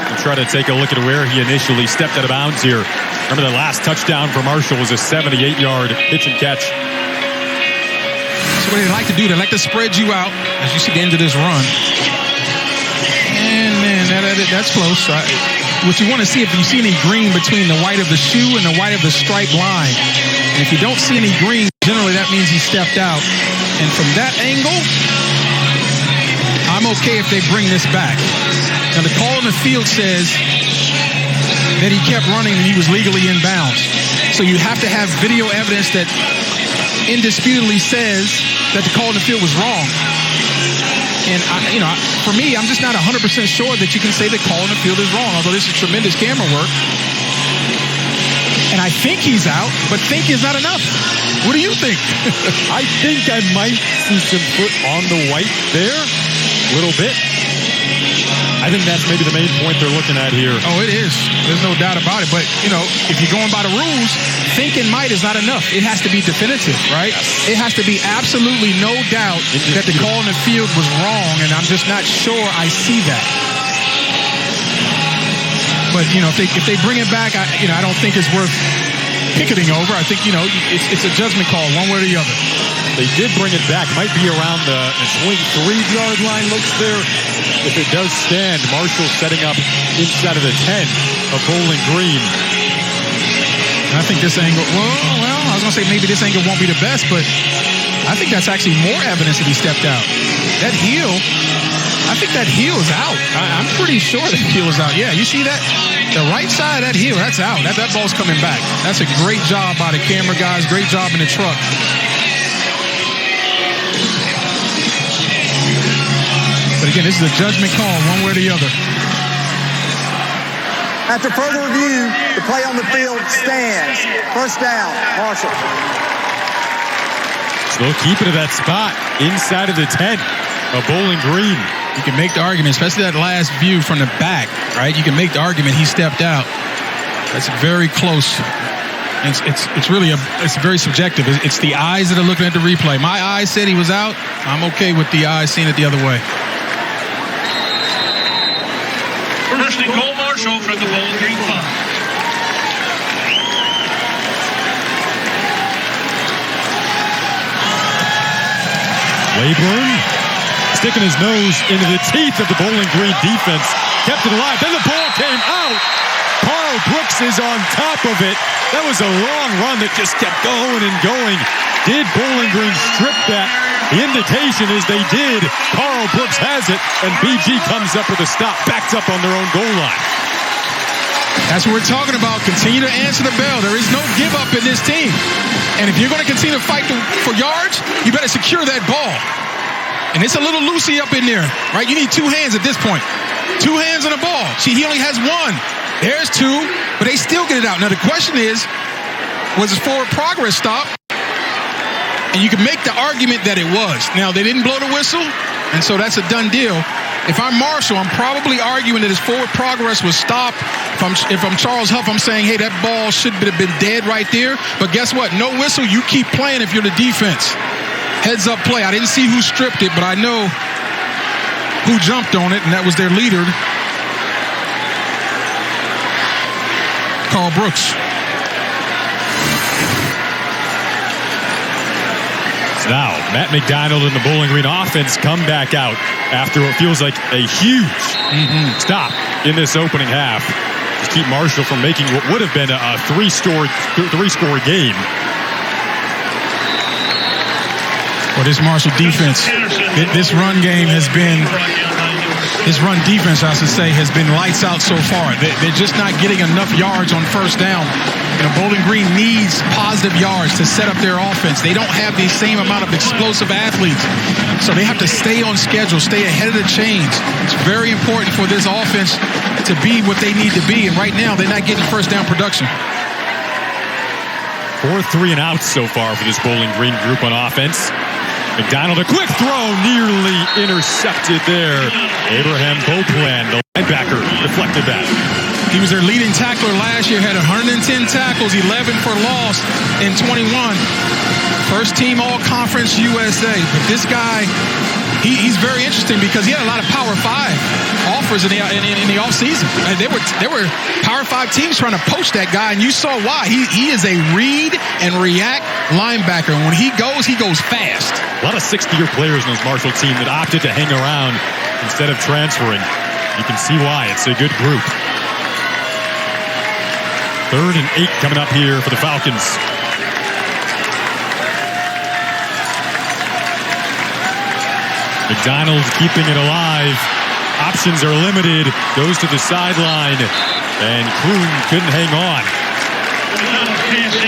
[SPEAKER 1] We'll try to take a look at where he initially stepped out of bounds here. Remember, the last touchdown for Marshall was a 78-yard pitch and catch.
[SPEAKER 2] That's what they like to do. They like to spread you out as you see the end of this run. And man, that's close. What you want to see, if you see any green between the white of the shoe and the white of the stripe line. And if you don't see any green, generally that means he stepped out. And from that angle, I'm okay if they bring this back. Now, the call in the field says that he kept running and he was legally in bounds. So you have to have video evidence that indisputably says that the call in the field was wrong. And, for me, I'm just not 100% sure that you can say the call in the field is wrong, although this is tremendous camera work. And I think he's out, but think is not enough. What do you think?
[SPEAKER 1] I think I might see some foot on the white there, a little bit. I think that's maybe the main point they're looking at here.
[SPEAKER 2] Oh, it is. There's no doubt about it. But, if you're going by the rules, think and might is not enough. It has to be definitive, right? Yes. It has to be absolutely no doubt that the call in the field was wrong, and I'm just not sure I see that. But, if they bring it back, I don't think it's worth picketing over. I think, it's a judgment call one way or the other.
[SPEAKER 1] They did bring it back. Might be around the 23-yard line, looks there. If it does stand, Marshall setting up inside of the 10 of Bowling Green.
[SPEAKER 2] And I think this angle, well, I was going to say maybe this angle won't be the best, but I think that's actually more evidence that he stepped out. That heel, I think that heel is out. I'm pretty sure that heel is out. Yeah, you see that? The right side of that heel, that's out. That ball's coming back. That's a great job by the camera guys. Great job in the truck. But again, this is a judgment call, one way or the other.
[SPEAKER 6] After further review, the play on the field stands. First down, Marshall.
[SPEAKER 1] Still keeping to that spot inside of the 10 of Bowling Green.
[SPEAKER 2] You can make the argument, especially that last view from the back, right? You can make the argument he stepped out. That's very close. It's really it's very subjective. It's the eyes that are looking at the replay. My eyes said he was out. I'm okay with the eyes seeing it the other way.
[SPEAKER 7] First and goal, Marshall from the Bowling Green 5.
[SPEAKER 1] Wayburn sticking his nose into the teeth of the Bowling Green defense. Kept it alive. Then the ball came out. Carl Brooks is on top of it. That was a long run that just kept going and going. Did Bowling Green strip that? The indication is they did. Carl Brooks has it, and BG comes up with a stop, backs up on their own goal line.
[SPEAKER 2] That's what we're talking about. Continue to answer the bell. There is no give up in this team. And if you're going to continue to fight for yards, you better secure that ball. And it's a little loosey up in there, right? You need two hands at this point. Two hands on the ball. See, he only has one. There's two, but they still get it out. Now, the question is, was his forward progress stop? And you can make the argument that it was. Now, they didn't blow the whistle, and so that's a done deal. If I'm Marshall, I'm probably arguing that his forward progress was stopped. If I'm Charles Huff, I'm saying, hey, that ball should have been dead right there. But guess what? No whistle. You keep playing if you're the defense. Heads up play. I didn't see who stripped it, but I know who jumped on it, and that was their leader, Carl Brooks.
[SPEAKER 1] Now, Matt McDonald and the Bowling Green offense come back out after what feels like a huge stop in this opening half to keep Marshall from making what would have been a three-score game.
[SPEAKER 2] Well, this Marshall defense, this run game has been, this run defense, I should say, has been lights out so far. They're just not getting enough yards on first down. You know, Bowling Green needs positive yards to set up their offense. They don't have the same amount of explosive athletes, so they have to stay on schedule, stay ahead of the chains. It's very important for this offense to be what they need to be, and right now they're not getting first down production.
[SPEAKER 1] 4 3 and outs so far for this Bowling Green group on offense. McDonald, a quick throw, nearly intercepted there. Abraham Beauplan, the linebacker, deflected that.
[SPEAKER 2] He was their leading tackler last year, had 110 tackles, 11 for loss in 21. First team All-Conference USA. But this guy, he's very interesting because he had a lot of Power 5 offers in the offseason. There were Power 5 teams trying to poach that guy, and you saw why. He is a read and react linebacker. And when he goes fast.
[SPEAKER 1] A lot of 60-year players in this Marshall team that opted to hang around instead of transferring. You can see why. It's a good group. 3rd and 8 coming up here for the Falcons. McDonald keeping it alive. Options are limited. Goes to the sideline. And Kroon couldn't hang on.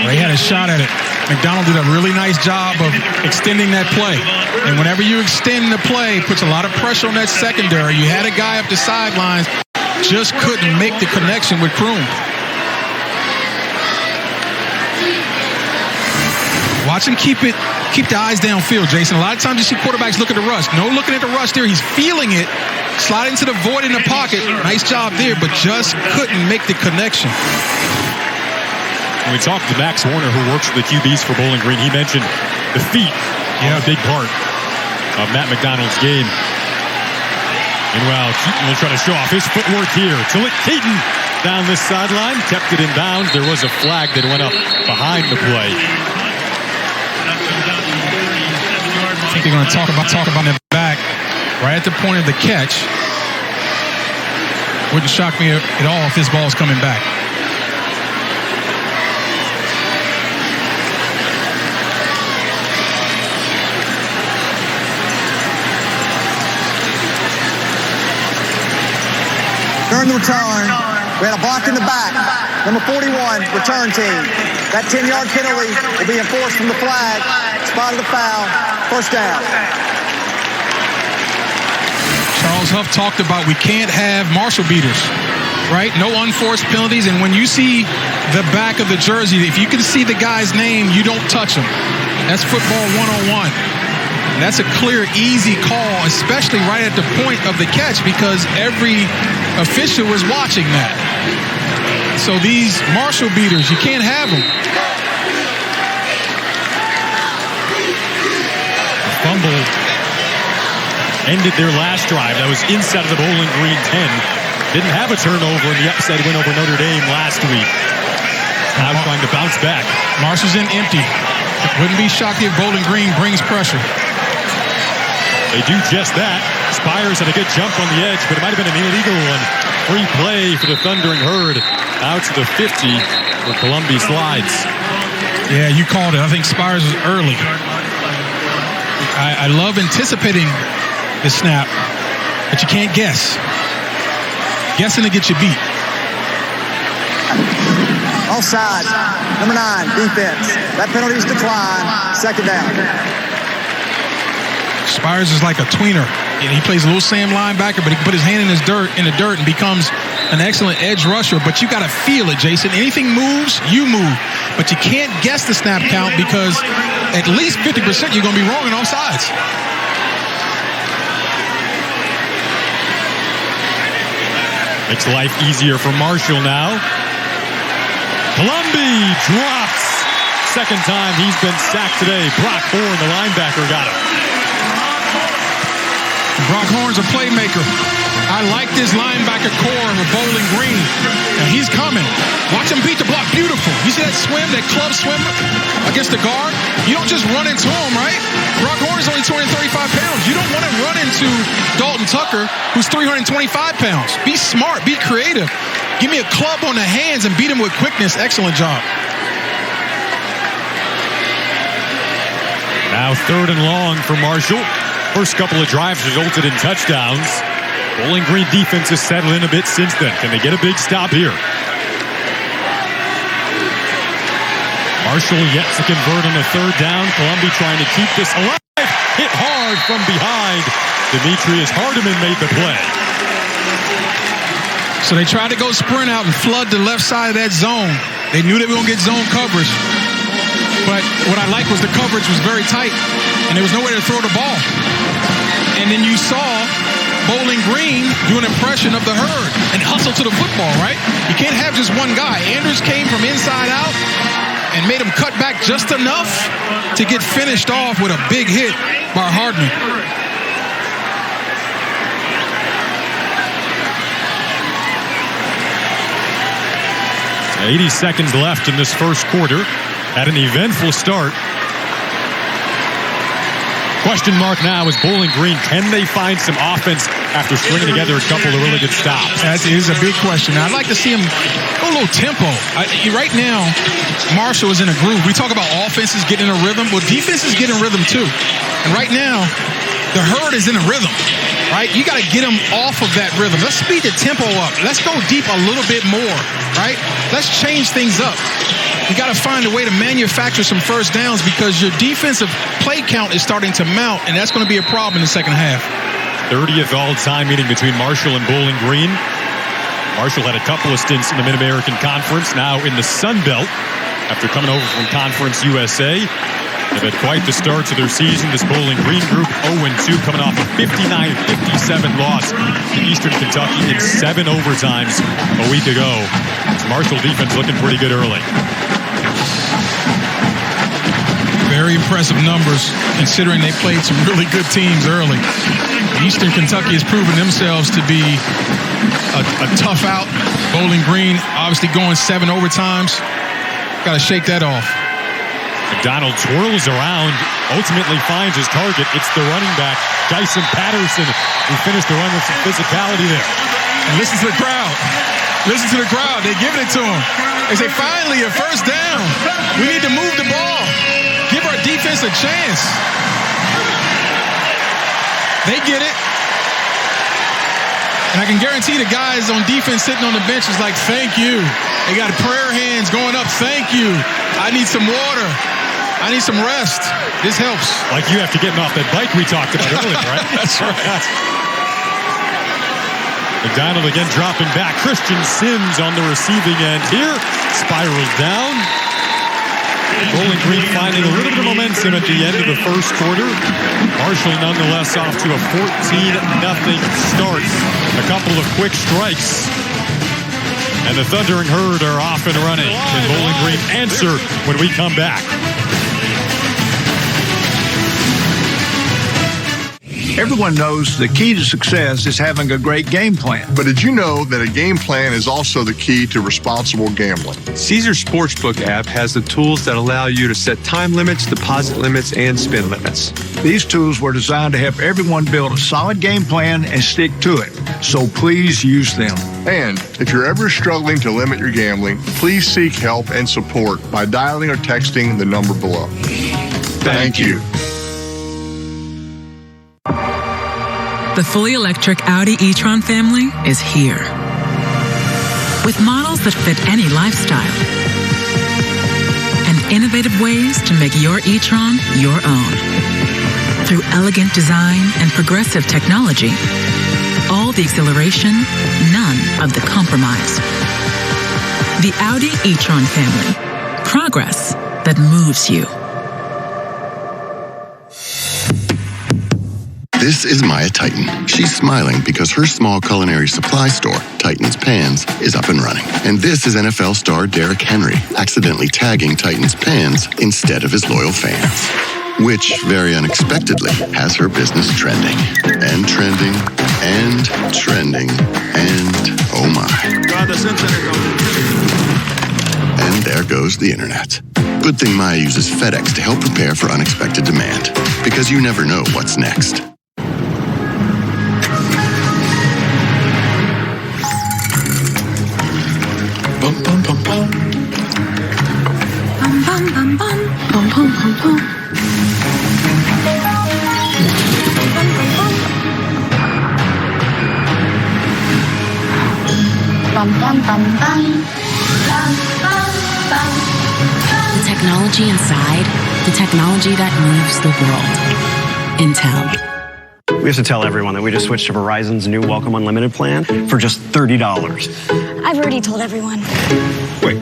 [SPEAKER 2] Well, he had a shot at it. McDonald did a really nice job of extending that play. And whenever you extend the play, it puts a lot of pressure on that secondary. You had a guy up the sidelines, just couldn't make the connection with Kroon. Watch him keep the eyes downfield, Jason. A lot of times you see quarterbacks look at the rush. No looking at the rush there. He's feeling it. Sliding to the void in the pocket. Nice job there, but just couldn't make the connection.
[SPEAKER 1] When we talked to Max Warner, who works with the QBs for Bowling Green, he mentioned the feet are a big part of Matt McDonald's game. Meanwhile, Keaton will try to show off his footwork here. Talik Keaton down this sideline, kept it in bounds. There was a flag that went up behind the play.
[SPEAKER 2] I think they're going to talk about their back right at the point of the catch. Wouldn't shock me at all if this ball's coming back.
[SPEAKER 6] During the return, we had a block in the back. Number 41, return team. That 10-yard penalty will be enforced from the flag. Spotted a foul. First down.
[SPEAKER 2] Charles Huff talked about we can't have Marshall beaters, right? No unforced penalties. And when you see the back of the jersey, if you can see the guy's name, you don't touch him. That's football 101. That's a clear, easy call, especially right at the point of the catch, because every official was watching that. So these Marshall beaters, you can't have them.
[SPEAKER 1] The fumble ended their last drive. That was inside of the Bowling Green 10. Didn't have a turnover in the upset win over Notre Dame last week. Now trying to bounce back.
[SPEAKER 2] Marshall's in empty. Wouldn't be shocked if Bowling Green brings pressure.
[SPEAKER 1] They do just that. Spires had a good jump on the edge, but it might have been an illegal one. Free play for the Thundering Herd. Out to the 50 for Columbia Slides.
[SPEAKER 2] Yeah, you called it. I think Spires was early. I love anticipating the snap, but you can't guess. Guessing to get you beat.
[SPEAKER 6] Offside. Number 9, defense. That penalty is declined. Second down.
[SPEAKER 2] Spires is like a tweener. And he plays a little Sam linebacker, but he can put his hand in the dirt and becomes an excellent edge rusher. But you got to feel it, Jason. Anything moves, you move. But you can't guess the snap count because at least 50% you're going to be wrong in offsides.
[SPEAKER 1] Makes life easier for Marshall now. Columbia drops. Second time he's been sacked today. Brock Horn, the linebacker, got him.
[SPEAKER 2] Brock Horn's a playmaker. I like this linebacker core of Bowling Green. And he's coming. Watch him beat the block. Beautiful. You see that swim, that club swim against the guard? You don't just run into him, right? Brock Horn is only 235 pounds. You don't want to run into Dalton Tucker, who's 325 pounds. Be smart. Be creative. Give me a club on the hands and beat him with quickness. Excellent job.
[SPEAKER 1] Now 3rd and long for Marshall. First couple of drives resulted in touchdowns. Bowling Green defense has settled in a bit since then. Can they get a big stop here? Marshall yet to convert on a 3rd down. Columbia trying to keep this alive. Hit hard from behind. Demetrius Hardiman made the play.
[SPEAKER 2] So they tried to go sprint out and flood the left side of that zone. They knew they were going to get zone coverage. But what I liked was the coverage was very tight, and there was nowhere to throw the ball. And then you saw Bowling Green do an impression of the Herd and hustle to the football, right? You can't have just one guy. Andrews came from inside out and made him cut back just enough to get finished off with a big hit by Hardman.
[SPEAKER 1] $80 seconds left in this first quarter. Had an eventful start. Question mark now is Bowling Green. Can they find some offense after stringing together a couple of really good stops?
[SPEAKER 2] That is a big question. I'd like to see him go a little tempo. Right now, Marshall is in a groove. We talk about offenses getting in a rhythm. Well, defense is getting a rhythm too. And right now, the Herd is in a rhythm, right? You got to get them off of that rhythm. Let's speed the tempo up. Let's go deep a little bit more, right? Let's change things up. You got to find a way to manufacture some first downs because your defensive play count is starting to mount, and that's going to be a problem in the second half.
[SPEAKER 1] 30th all-time meeting between Marshall and Bowling Green. Marshall had a couple of stints in the Mid-American Conference, now in the Sun Belt after coming over from Conference USA. They've had quite the start to their season. This Bowling Green group 0-2, coming off a 59-57 loss to Eastern Kentucky in 7 overtimes a week ago. This Marshall defense looking pretty good early.
[SPEAKER 2] Very impressive numbers considering they played some really good teams early. Eastern Kentucky has proven themselves to be a tough out. Bowling Green obviously going 7 overtimes. Got to shake that off.
[SPEAKER 1] McDonald twirls around, ultimately finds his target. It's the running back, Dyson Patterson, who finished the run with some physicality there.
[SPEAKER 2] And listen to the crowd. Listen to the crowd. They're giving it to him. They say, finally, a first down. We need to move the ball. Give our defense a chance. They get it. And I can guarantee the guys on defense sitting on the bench is like, thank you. They got prayer hands going up. Thank you. I need some water. I need some rest. This helps.
[SPEAKER 1] Like you have to get off that bike we talked about earlier, right?
[SPEAKER 2] That's right.
[SPEAKER 1] McDonald again dropping back. Christian Sims on the receiving end here. Spirals down. Bowling Green finding a little bit of momentum at the end of the first quarter. Marshall nonetheless off to a 14-0 start. A couple of quick strikes. And the Thundering Herd are off and running. Can Bowling Green answer when we come back?
[SPEAKER 9] Everyone knows the key to success is having a great game plan.
[SPEAKER 10] But did you know that a game plan is also the key to responsible gambling?
[SPEAKER 11] Caesars Sportsbook app has the tools that allow you to set time limits, deposit limits, and spin limits.
[SPEAKER 9] These tools were designed to help everyone build a solid game plan and stick to it. So please use them.
[SPEAKER 10] And if you're ever struggling to limit your gambling, please seek help and support by dialing or texting the number below. Thank you.
[SPEAKER 13] The fully electric Audi e-tron family is here. With models that fit any lifestyle and innovative ways to make your e-tron your own. Through elegant design and progressive technology, all the exhilaration, none of the compromise. The Audi e-tron family. Progress that moves you.
[SPEAKER 14] This is Maya Titan. She's smiling because her small culinary supply store, Titan's Pans, is up and running. And this is NFL star Derrick Henry, accidentally tagging Titan's Pans instead of his loyal fans. Which, very unexpectedly, has her business trending. And trending, and trending, and oh my. And there goes the internet. Good thing Maya uses FedEx to help prepare for unexpected demand. Because you never know what's next.
[SPEAKER 15] Bum bum bum bum. Bum bum bum bum. Bum bum bum bum.
[SPEAKER 16] Bum bum bum bum. Bum bum bum.
[SPEAKER 18] The technology inside, the technology that moves the world. Intel.
[SPEAKER 28] We have to tell everyone that we just switched to Verizon's new Welcome Unlimited plan for just $30.
[SPEAKER 16] I've already told everyone.
[SPEAKER 29] Wait,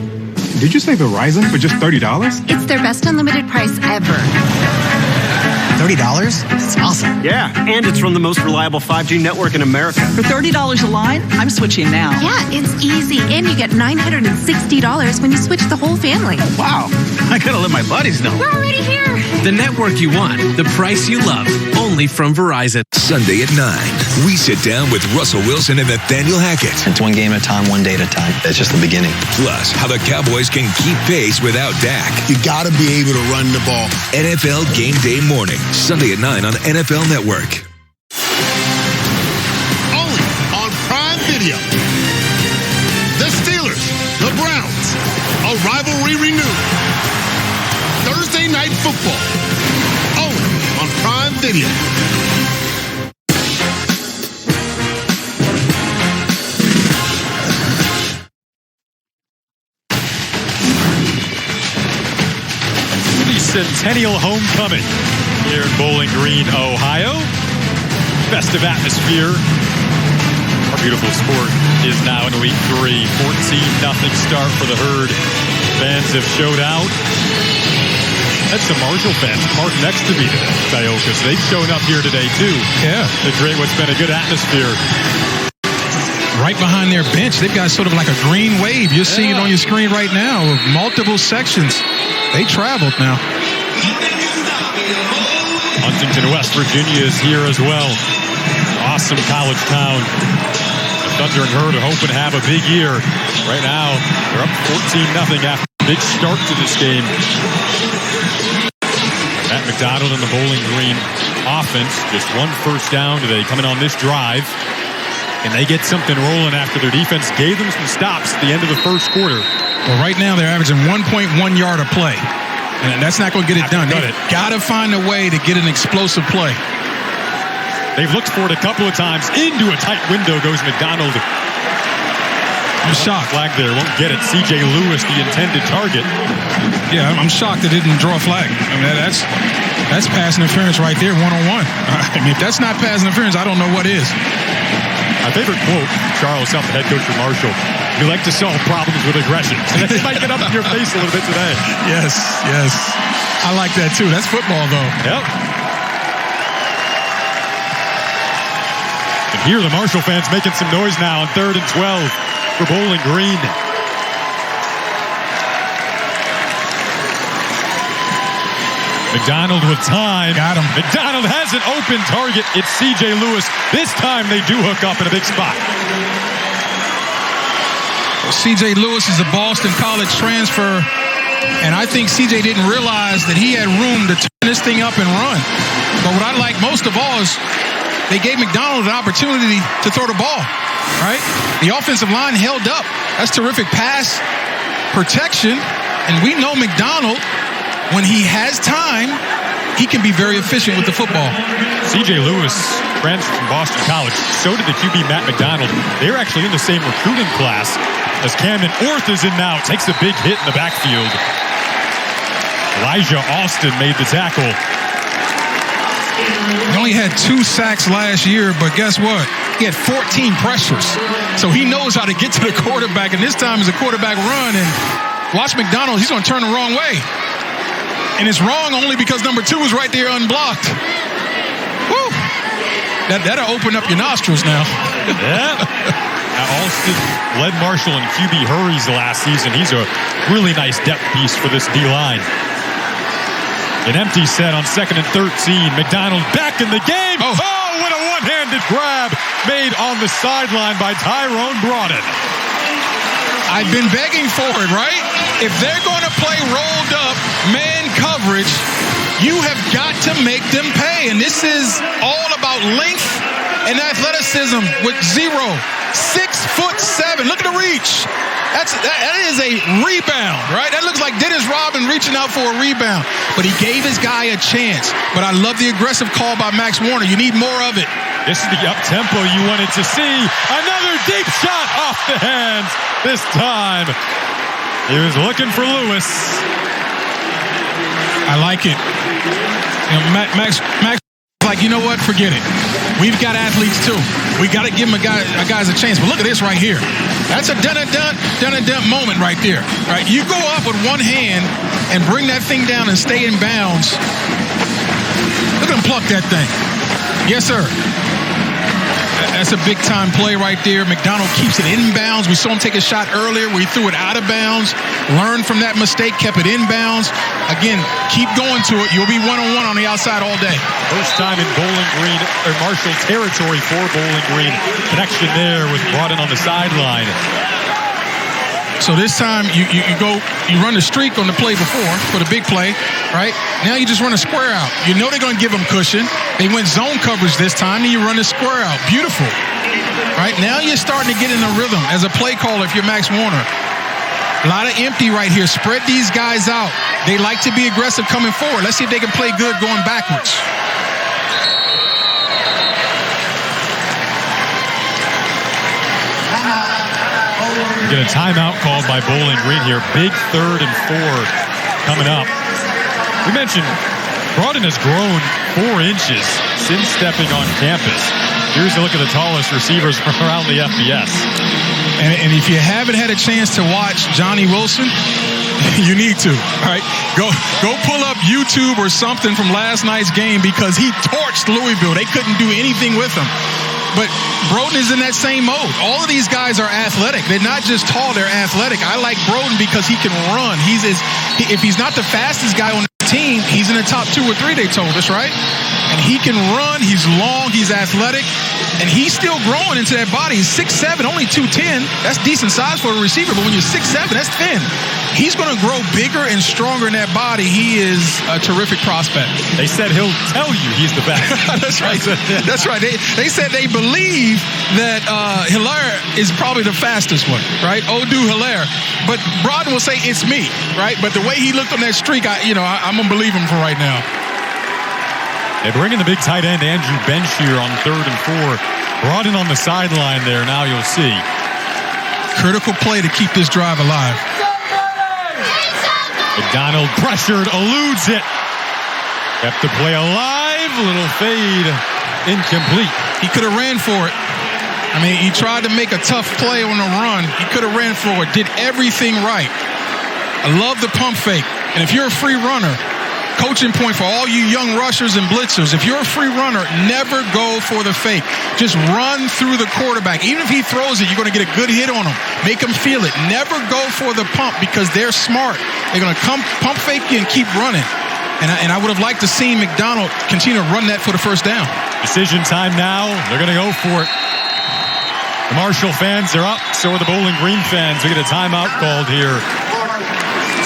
[SPEAKER 29] did you say Verizon for just $30?
[SPEAKER 16] It's their best unlimited price ever.
[SPEAKER 28] $30? That's awesome. Yeah, and it's from the most reliable 5G network in America.
[SPEAKER 30] For $30 a line, I'm switching now.
[SPEAKER 16] Yeah, it's easy. And you get $960 when you switch the whole family.
[SPEAKER 28] Wow, I gotta let my buddies know.
[SPEAKER 16] We're already here.
[SPEAKER 31] The network you want, the price you love, only from Verizon.
[SPEAKER 32] Sunday at 9, we sit down with Russell Wilson and Nathaniel Hackett.
[SPEAKER 28] It's one game at a time, one day at a time. That's just the beginning.
[SPEAKER 32] Plus, how the Cowboys can keep pace without Dak.
[SPEAKER 12] You gotta be able to run the ball.
[SPEAKER 32] NFL Game Day Morning, Sunday at 9 on NFL Network.
[SPEAKER 12] Only on Prime Video. The Steelers, the Browns, a rivalry renewed. Thursday Night Football. Only on Prime Video.
[SPEAKER 1] Centennial Homecoming here in Bowling Green, Ohio. Festive atmosphere. Our beautiful sport is now in week 3. 14-0 start for the Herd. Fans have showed out. Had some Marshall fans parked next to me today, Tiokas. They've shown up here today, too.
[SPEAKER 2] Yeah.
[SPEAKER 1] To create what's been a good atmosphere.
[SPEAKER 2] Right behind their bench, they've got sort of like a green wave. You're seeing it on your screen right now with multiple sections. They traveled now.
[SPEAKER 1] Huntington, West Virginia is here as well. Awesome college town. The Thundering Herd are hoping to have a big year. Right now, they're up 14-0 after a big start to this game. Matt McDonald and the Bowling Green offense, just one first down today coming on this drive. And they get something rolling after their defense gave them some stops at the end of the first quarter.
[SPEAKER 2] Well, right now they're averaging 1.1 yard a play. And that's not going to get it done. They've got to find a way to get an explosive play.
[SPEAKER 1] They've looked for it a couple of times. Into a tight window goes McDonald.
[SPEAKER 2] I'm shocked.
[SPEAKER 1] Flag there, won't get it. C.J. Lewis, the intended target.
[SPEAKER 2] Yeah, I'm shocked they didn't draw a flag. I mean, that's pass interference right there, one-on-one. I mean, if that's not pass interference, I don't know what is.
[SPEAKER 1] My favorite quote, Charles Huff, the head coach for Marshall, "You like to solve problems with aggression." So that might get up in your face a little bit today.
[SPEAKER 2] Yes. I like that too. That's football, though.
[SPEAKER 1] Yep. And here the Marshall fans making some noise now on 3rd and 12 for Bowling Green. McDonald with time.
[SPEAKER 2] Got him.
[SPEAKER 1] McDonald has an open target. It's C.J. Lewis. This time they do hook up in a big spot.
[SPEAKER 2] C.J. Lewis is a Boston College transfer, and I think C.J. didn't realize that he had room to turn this thing up and run. But what I like most of all is they gave McDonald an opportunity to throw the ball, right? The offensive line held up. That's terrific pass protection, and we know McDonald, when he has time, he can be very efficient with the football.
[SPEAKER 1] C.J. Lewis transferred from Boston College. So did the QB Matt McDonald. They're actually in the same recruiting class as Camden Orth is in now. Takes a big hit in the backfield. Elijah Austin made the tackle.
[SPEAKER 2] He only had 2 sacks last year, but guess what? He had 14 pressures. So he knows how to get to the quarterback, and this time is a quarterback run. And watch McDonald, he's going to turn the wrong way. And it's wrong only because number 2 is right there unblocked. Woo! That'll open up your nostrils now.
[SPEAKER 1] Yeah. Now Alston led Marshall in QB hurries last season. He's a really nice depth piece for this D-line. An empty set on 2nd and 13. McDonald back in the game. Oh, what a one-handed grab made on the sideline by Tyrone Broaden.
[SPEAKER 2] I've been begging for it, right? If they're going to play rolled up man coverage, you have got to make them pay. And this is all about length and athleticism with 0. 6'7". Look at the reach. That is a rebound, right? That looks like Dennis Rodman reaching out for a rebound. But he gave his guy a chance. But I love the aggressive call by Max Warner. You need more of it.
[SPEAKER 1] This is the up-tempo you wanted to see. Another deep shot off the hands. This time, he was looking for Lewis.
[SPEAKER 2] I like it. You know, Max, like, you know what? Forget it. We've got athletes too. We got to give them guys a chance. But look at this right here. That's a done-and-done moment right there. Right? You go up with one hand and bring that thing down and stay in bounds. Look at him pluck that thing. Yes, sir. That's a big-time play right there. McDonald keeps it in bounds. We saw him take a shot earlier where he threw it out of bounds. Learned from that mistake, kept it in bounds. Again, keep going to it. You'll be one-on-one on the outside all day.
[SPEAKER 1] First time in Bowling Green, or Marshall territory for Bowling Green. Connection there with Broaden on the sideline.
[SPEAKER 2] So this time you run the streak on the play before for the big play, right? Now you just run a square out. You know they're going to give them cushion. They went zone coverage this time, and you run a square out. Beautiful, right? Now you're starting to get in a rhythm as a play caller if you're Max Warner. A lot of empty right here. Spread these guys out. They like to be aggressive coming forward. Let's see if they can play good going backwards.
[SPEAKER 1] We get a timeout called by Bowling Green here. Big 3rd and 4 coming up. We mentioned Broaden has grown 4 inches since stepping on campus. Here's a look at the tallest receivers around the FBS.
[SPEAKER 2] And if you haven't had a chance to watch Johnny Wilson, you need to, right? Go pull up YouTube or something from last night's game because he torched Louisville. They couldn't do anything with him. But Broaden is in that same mode. All of these guys are athletic. They're not just tall, they're athletic. I like Broaden because he can run. If he's not the fastest guy on the team, he's in the top 2 or 3, they told us, right? And he can run, he's long, he's athletic, and he's still growing into that body. He's 6'7", only 210. That's decent size for a receiver, but when you're 6'7", that's thin. He's going to grow bigger and stronger in that body. He is a terrific prospect.
[SPEAKER 1] They said he'll tell you he's the best.
[SPEAKER 2] That's right. That's right. They said they believe that Hilaire is probably the fastest one, right? Odu Hilaire. But Broaden will say, it's me, right? But the way he looked on that streak, I'm going to believe him for right now.
[SPEAKER 1] They bring in the big tight end, Andrew Bench, here on 3rd and 4. Broaden on the sideline there. Now you'll see.
[SPEAKER 2] Critical play to keep this drive alive.
[SPEAKER 1] McDonald pressured, eludes it. Kept the play alive. Little fade. Incomplete.
[SPEAKER 2] He could have ran for it. I mean, he tried to make a tough play on a run. He could have ran for it, did everything right. I love the pump fake. And if you're a free runner, coaching point for all you young rushers and blitzers, if you're a free runner, never go for the fake. Just run through the quarterback. Even if he throws it, you're going to get a good hit on him. Make him feel it. Never go for the pump because they're smart. They're going to come pump fake you and keep running. And I would have liked to see McDonald continue to run that for the first down.
[SPEAKER 1] Decision time now. They're going to go for it. The Marshall fans are up. So are the Bowling Green fans. We get a timeout called here.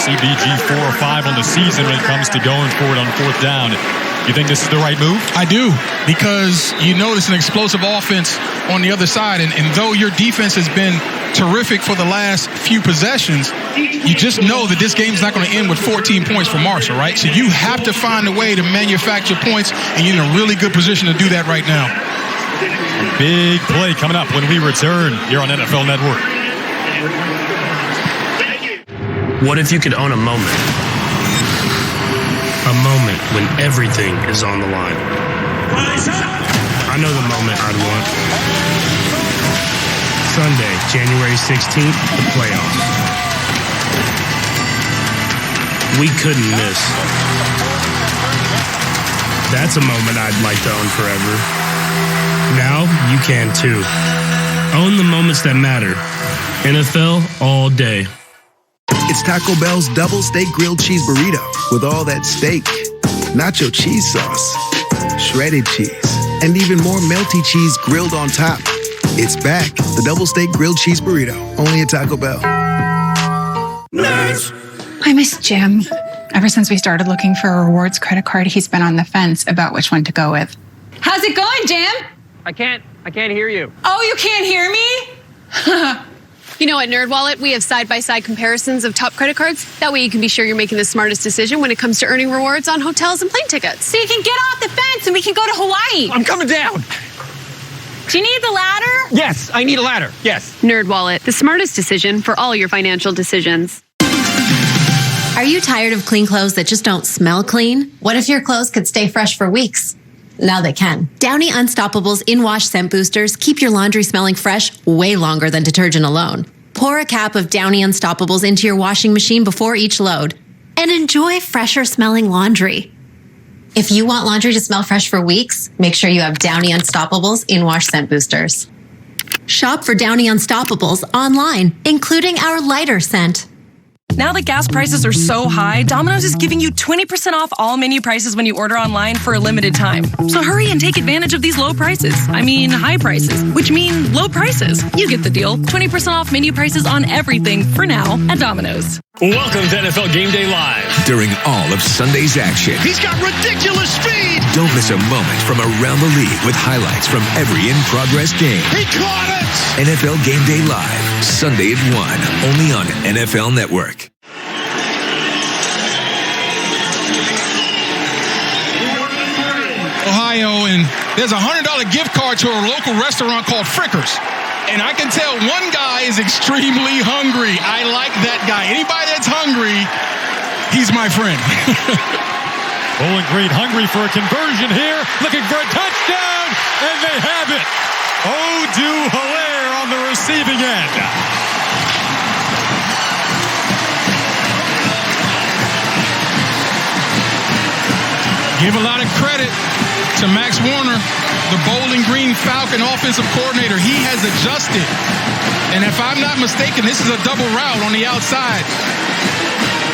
[SPEAKER 1] CBG 4 or 5 on the season when it comes to going for it on fourth down. You think this is the right move?
[SPEAKER 2] I do, because you notice an explosive offense on the other side. And though your defense has been terrific for the last few possessions, you just know that this game's not going to end with 14 points for Marshall, right? So you have to find a way to manufacture points, and you're in a really good position to do that right now.
[SPEAKER 1] Big play coming up when we return here on NFL Network.
[SPEAKER 3] What if you could own a moment? A moment when everything is on the line. I know the moment I'd want. Sunday, January 16th, the playoffs. We couldn't miss. That's a moment I'd like to own forever. Now you can too. Own the moments that matter. NFL all day.
[SPEAKER 8] It's Taco Bell's Double Steak Grilled Cheese Burrito with all that steak, nacho cheese sauce, shredded cheese, and even more melty cheese grilled on top. It's back. The Double Steak Grilled Cheese Burrito, only at Taco Bell.
[SPEAKER 17] Nerds. I miss Jim. Ever since we started looking for a rewards credit card, he's been on the fence about which one to go with.
[SPEAKER 19] How's it going, Jim?
[SPEAKER 20] I can't hear you.
[SPEAKER 19] Oh, you can't hear me?
[SPEAKER 21] You know, at NerdWallet, we have side-by-side comparisons of top credit cards. That way you can be sure you're making the smartest decision when it comes to earning rewards on hotels and plane tickets.
[SPEAKER 19] So you can get off the fence and we can go to Hawaii.
[SPEAKER 20] I'm coming down.
[SPEAKER 19] Do you need the ladder?
[SPEAKER 20] Yes, I need a ladder. Yes.
[SPEAKER 21] NerdWallet, the smartest decision for all your financial decisions.
[SPEAKER 16] Are you tired of clean clothes that just don't smell clean? What if your clothes could stay fresh for weeks? Now they can. Downy Unstoppable's in-wash scent boosters keep your laundry smelling fresh way longer than detergent alone. Pour a cap of Downy Unstoppables into your washing machine before each load and enjoy fresher smelling laundry. If you want laundry to smell fresh for weeks, make sure you have Downy Unstoppables in-wash scent boosters. Shop for Downy Unstoppables online, including our lighter scent.
[SPEAKER 22] Now that gas prices are so high, Domino's is giving you 20% off all menu prices when you order online for a limited time. So hurry and take advantage of these low prices. I mean, high prices, which mean low prices. You get the deal. 20% off menu prices on everything for now at Domino's.
[SPEAKER 31] Welcome to NFL Game Day Live.
[SPEAKER 32] During all of Sunday's action,
[SPEAKER 31] He's got ridiculous speed.
[SPEAKER 32] don't miss a moment from around the league with highlights from every in-progress game.
[SPEAKER 31] He caught it.
[SPEAKER 32] NFL Game Day Live, Sunday at 1, only on NFL Network.
[SPEAKER 2] Ohio, and there's a $100 gift card to a local restaurant called Frickers. And I can tell one guy is extremely hungry. I like that guy. Anybody that's hungry, he's my friend.
[SPEAKER 1] Bowling Green hungry for a conversion here, looking for a touchdown, and they have it. Odu Hilaire on the receiving end.
[SPEAKER 2] Give a lot of credit to Max Warner, the Bowling Green Falcon offensive coordinator. He has adjusted. And if I'm not mistaken, this is a double route on the outside.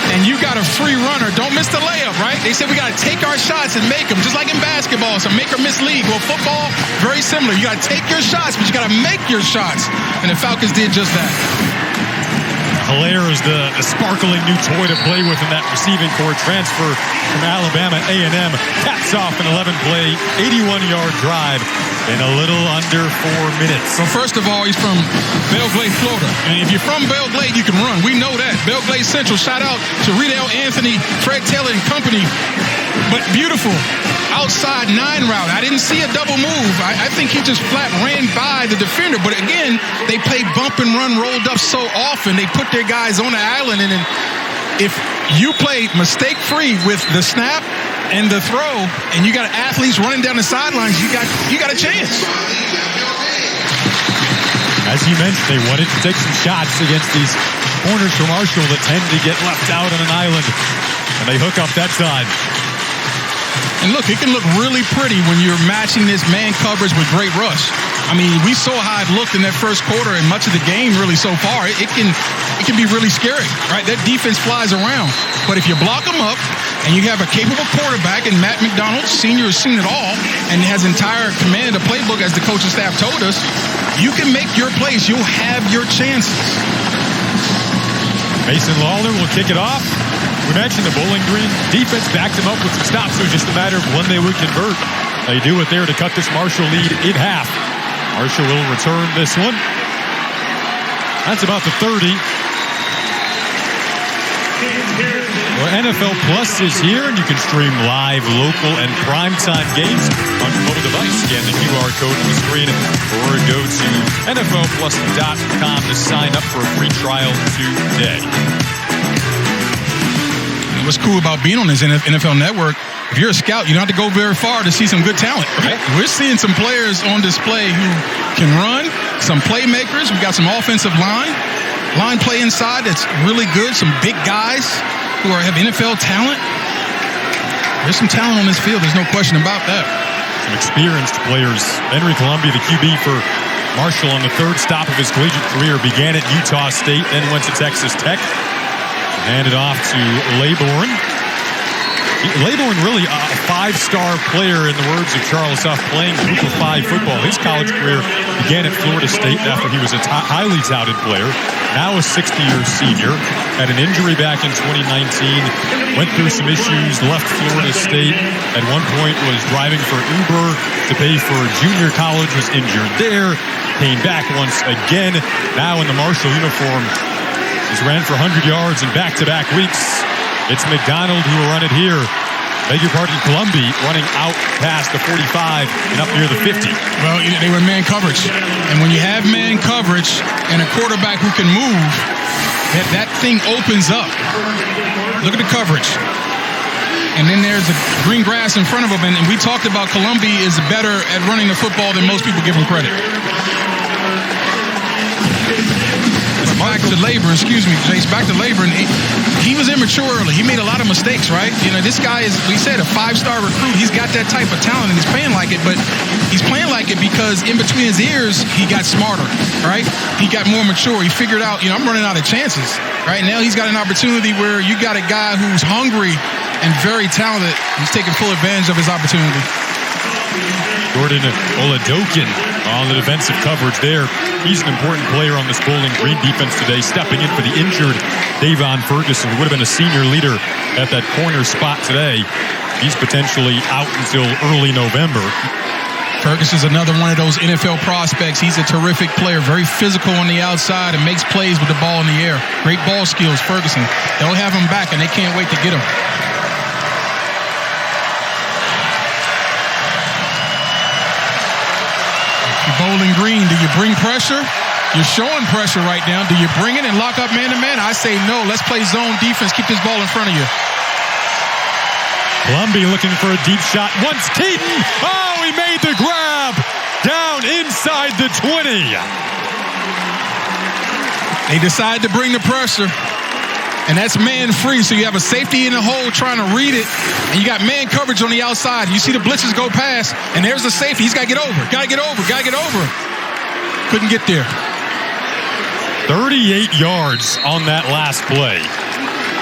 [SPEAKER 2] And you got a free runner. Don't miss the layup, right? They said we got to take our shots and make them, just like in basketball. It's a make or miss league. Well, football, very similar. You got to take your shots, but you got to make your shots. And the Falcons did just that.
[SPEAKER 1] Hilaire is the sparkling new toy to play with in that receiving corps. Transfer from Alabama A&M. Caps off an 11-play, 81-yard drive in a little under 4 minutes.
[SPEAKER 2] So first of all, he's from Belle Glade, Florida. And if you're from Belle Glade, you can run. We know that. Belle Glade Central. Shout out to Riedel Anthony, Fred Taylor and company. But beautiful. Outside 9 route. I didn't see a double move. I think he just flat ran by the defender. But again, they play bump and run rolled up so often. They put their guys on the island. And then if you play mistake-free with the snap and the throw, and you got athletes running down the sidelines, you got a chance.
[SPEAKER 1] As you mentioned, they wanted to take some shots against these corners from Marshall that tend to get left out on an island. And they hook up that time.
[SPEAKER 2] And look, it can look really pretty when you're matching this man coverage with great rush. I mean, we saw how it looked in that first quarter and much of the game really so far. It can be really scary, right? That defense flies around. But if you block them up and you have a capable quarterback, and Matt McDonald, senior, has seen it all and has entire command of the playbook, as the coaching staff told us, you can make your plays. You'll have your chances.
[SPEAKER 1] Mason Lawler will kick it off. We mentioned the Bowling Green defense backed him up with some stops. So just a matter of when they would convert. They do it there to cut this Marshall lead in half. Marshall will return this one. That's about the 30. Well, NFL Plus is here, and you can stream live, local, and primetime games on your mobile device. Scan the QR code on the screen or go to NFLplus.com to sign up for a free trial today.
[SPEAKER 2] What's cool about being on this NFL Network, if you're a scout, you don't have to go very far to see some good talent. Right? We're seeing some players on display who can run, some playmakers. We got some offensive line play inside that's really good. Some big guys who have NFL talent. There's some talent on this field. There's no question about that.
[SPEAKER 1] Some experienced players. Henry Columbia, the QB for Marshall on the third stop of his collegiate career, began at Utah State, then went to Texas Tech. Handed off to Laybourne. Laybourne really a five-star player in the words of Charles Huff, playing group of five football. His college career began at Florida State after he was a highly touted player. Now a 60-year senior. Had an injury back in 2019. Went through some issues, left Florida State. At one point was driving for Uber to pay for junior college, was injured there. Came back once again. Now in the Marshall uniform. He's ran for 100 yards in back-to-back weeks. It's McDonald who will run it here. Beg your pardon, Columbia running out past the 45 and up near the 50.
[SPEAKER 2] Well, they were man coverage. And when you have man coverage and a quarterback who can move, that thing opens up. Look at the coverage. And then there's the green grass in front of him. And we talked about Columbia is better at running the football than most people give him credit. Back to Laybourne, Jace, back to Laybourne. He was immature early. He made a lot of mistakes, right? You know, this guy is, we said, a five-star recruit. He's got that type of talent, and he's playing like it, but he's playing like it because in between his ears, he got smarter, right? He got more mature. He figured out, I'm running out of chances, right? Now he's got an opportunity where you got a guy who's hungry and very talented. He's taking full advantage of his opportunity.
[SPEAKER 1] Jordan Oladokin on the defensive coverage there. He's an important player on this Bowling Green defense today, stepping in for the injured Davon Ferguson, who would have been a senior leader at that corner spot today. He's potentially out until early November.
[SPEAKER 2] Ferguson's another one of those NFL prospects. He's a terrific player, very physical on the outside and makes plays with the ball in the air. Great ball skills, Ferguson. They'll have him back, and they can't wait to get him. Bowling Green, do you bring pressure? You're showing pressure right now. Do you bring it and lock up man-to-man? I say no. Let's play zone defense. Keep this ball in front of you.
[SPEAKER 1] Columbia looking for a deep shot. Once Keaton. Oh, he made the grab. Down inside the 20.
[SPEAKER 2] They decide to bring the pressure. And that's man-free, so you have a safety in the hole trying to read it, and you got man coverage on the outside. You see the blitzes go past, and there's the safety. He's got to get over. Got to get over. Couldn't get there.
[SPEAKER 1] 38 yards on that last play.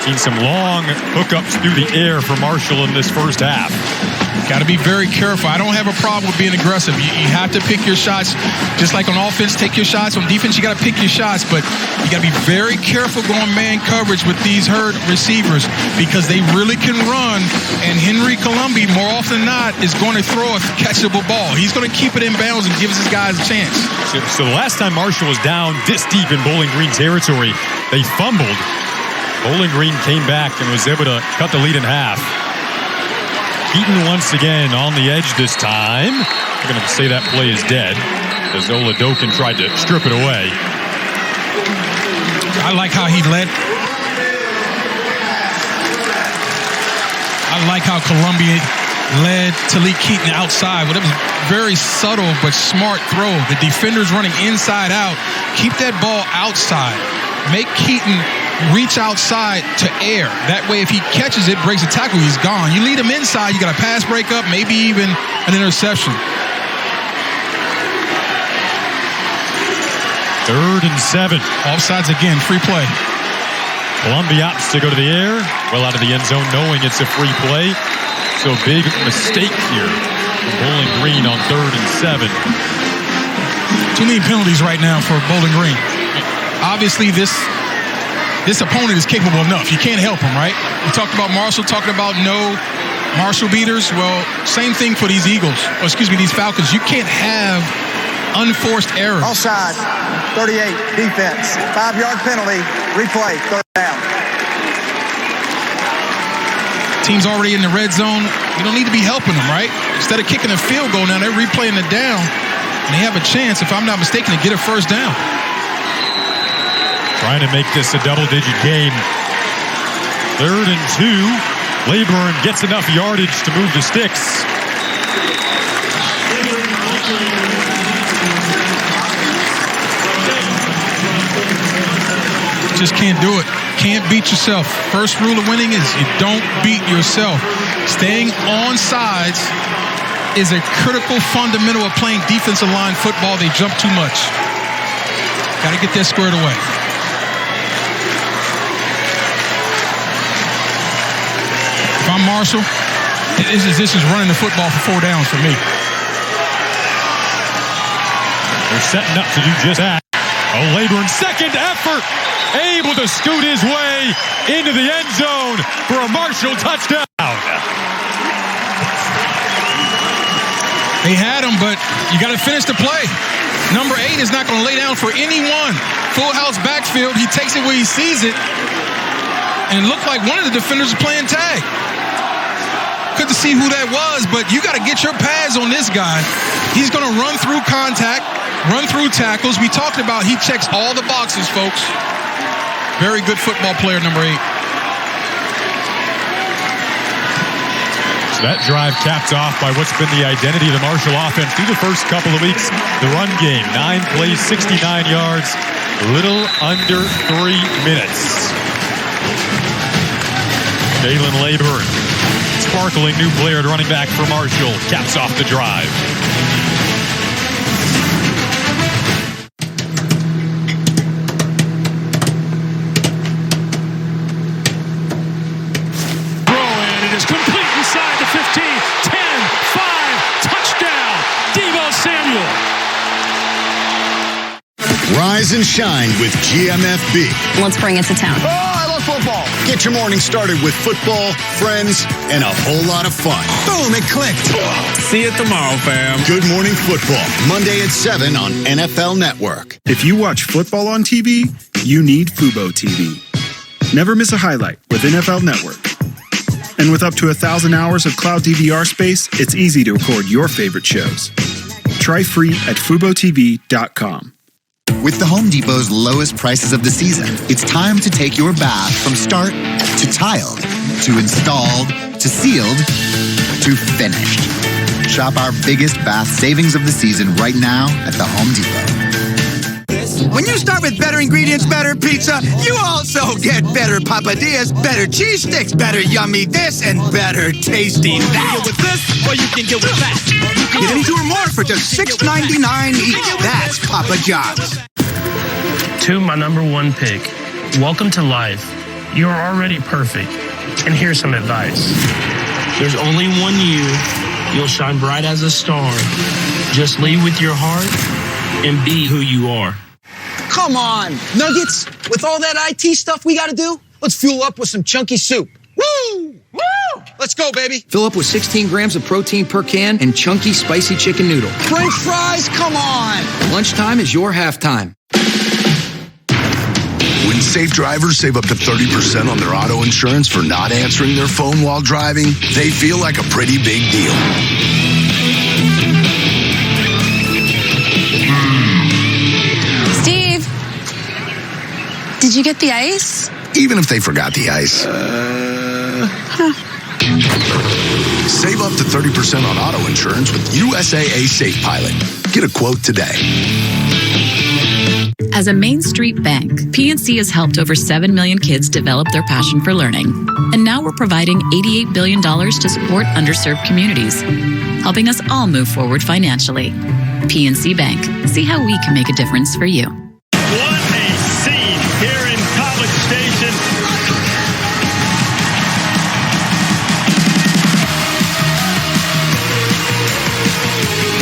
[SPEAKER 1] Seen some long hookups through the air for Marshall in this first half.
[SPEAKER 2] Got to be very careful. I don't have a problem with being aggressive. You have to pick your shots. Just like on offense, take your shots. On defense, you got to pick your shots. But you got to be very careful going man coverage with these herd receivers because they really can run. And Henry Columbia, more often than not, is going to throw a catchable ball. He's going to keep it in bounds and gives his guys a chance.
[SPEAKER 1] So the last time Marshall was down this deep in Bowling Green territory, they fumbled. Bowling Green came back and was able to cut the lead in half. Keaton once again on the edge this time. We're going to say that play is dead as Oladokin tried to strip it away.
[SPEAKER 2] I like how he led. I like how Columbia led Talik Keaton outside. Well, it was very subtle but smart throw. The defender's running inside out. Keep that ball outside. Make Keaton reach outside to air. That way, if he catches it, breaks a tackle, he's gone. You lead him inside, you got a pass breakup, maybe even an interception.
[SPEAKER 1] 3rd and 7.
[SPEAKER 2] Offsides again, free play.
[SPEAKER 1] Columbia opts to go to the air, well out of the end zone, knowing it's a free play. So big mistake here from Bowling Green on 3rd and 7.
[SPEAKER 2] Too many penalties right now for Bowling Green. Obviously, this opponent is capable enough. You can't help him, right? We talked about Marshall, talking about no Marshall beaters. Well, same thing for these these Falcons. You can't have unforced errors.
[SPEAKER 4] Offside, 38, defense, 5-yard penalty, replay, 3rd down.
[SPEAKER 2] Team's already in the red zone. You don't need to be helping them, right? Instead of kicking a field goal now, they're replaying it down, and they have a chance, if I'm not mistaken, to get a 1st down.
[SPEAKER 1] Trying to make this a double-digit game. 3rd and 2. Leyburn gets enough yardage to move the sticks.
[SPEAKER 2] Just can't do it. Can't beat yourself. First rule of winning is you don't beat yourself. Staying on sides is a critical fundamental of playing defensive line football. They jump too much. Got to get that squared away. If I'm Marshall, this is running the football for 4 downs for me.
[SPEAKER 1] They're setting up to do just that. Leyburn, second effort, able to scoot his way into the end zone for a Marshall touchdown.
[SPEAKER 2] They had him, but you got to finish the play. Number 8 is not going to lay down for anyone. Full house backfield. He takes it where he sees it. And it looked like one of the defenders was playing tag. Couldn't see who that was, but you got to get your pads on this guy. He's going to run through contact, run through tackles. We talked about he checks all the boxes, folks. Very good football player, number 8.
[SPEAKER 1] So that drive capped off by what's been the identity of the Marshall offense through the first couple of weeks. The run game, 9 plays, 69 yards, a little under 3 minutes. Jalen Leyburn, sparkling new player at running back for Marshall, caps off the drive.
[SPEAKER 3] Inside the 15, 10, 5, touchdown, Deebo Samuel.
[SPEAKER 12] Rise and shine with GMFB.
[SPEAKER 5] Let's bring it to town.
[SPEAKER 12] Oh, I love football. Get your morning started with football, friends, and a whole lot of fun. Boom, it clicked.
[SPEAKER 6] See you tomorrow, fam.
[SPEAKER 12] Good Morning Football, Monday at 7 on NFL Network.
[SPEAKER 29] If you watch football on TV, you need Fubo TV. Never miss a highlight with NFL Network. And with up to 1,000 hours of cloud DVR space, it's easy to record your favorite shows. Try free at FuboTV.com.
[SPEAKER 7] With the Home Depot's lowest prices of the season, it's time to take your bath from start to tiled, to installed, to sealed, to finished. Shop our biggest bath savings of the season right now at the Home Depot.
[SPEAKER 9] When you start with better ingredients, better pizza, you also get better papadillas, better cheese sticks, better yummy this, and better tasty that.
[SPEAKER 10] You can get with this, or you can get with that.
[SPEAKER 9] Get any 2 or more for just $6.99 each. That's Papa John's.
[SPEAKER 3] To my number 1 pick, welcome to life. You're already perfect. And here's some advice. There's only one you. You'll shine bright as a star. Just lead with your heart and be who you are.
[SPEAKER 9] Come on, Nuggets. With all that IT stuff we got to do, let's fuel up with some chunky soup. Woo! Woo! Let's go, baby.
[SPEAKER 11] Fill up with 16 grams of protein per can and chunky spicy chicken noodle.
[SPEAKER 9] French fries, come on.
[SPEAKER 11] Lunchtime is your halftime.
[SPEAKER 23] When safe drivers save up to 30% on their auto insurance for not answering their phone while driving, they feel like a pretty big deal.
[SPEAKER 21] Steve, did you get the ice?
[SPEAKER 23] Even if they forgot the ice. Save up to 30% on auto insurance with USAA Safe Pilot. Get a quote today.
[SPEAKER 5] As a Main Street bank, PNC has helped over 7 million kids develop their passion for learning. And now we're providing $88 billion to support underserved communities, helping us all move forward financially. PNC Bank. See how we can make a difference for you.
[SPEAKER 8] What a scene here in College Station.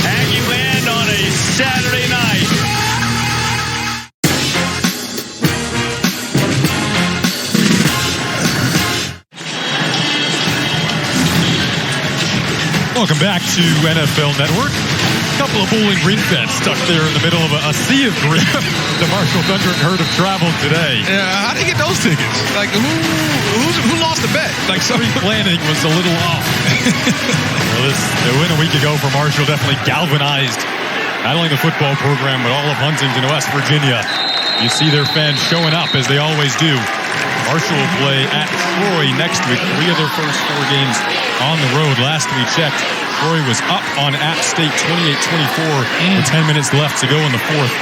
[SPEAKER 8] Aggie Land on a Saturday night.
[SPEAKER 1] Welcome back to NFL Network. A couple of Bowling Green fans stuck there in the middle of a sea of green. The Marshall Thunder and Herd have traveled today.
[SPEAKER 2] Yeah, how'd they get those tickets? Like, who lost the bet? Like,
[SPEAKER 1] somebody's planning was a little off. Well, the win a week ago for Marshall definitely galvanized not only the football program, but all of Huntington, West Virginia. You see their fans showing up, as they always do. Marshall will play at Troy next week. 3 of their first 4 games on the road. Last we checked, Troy was up on App State 28-24 with 10 minutes left to go in the 4th.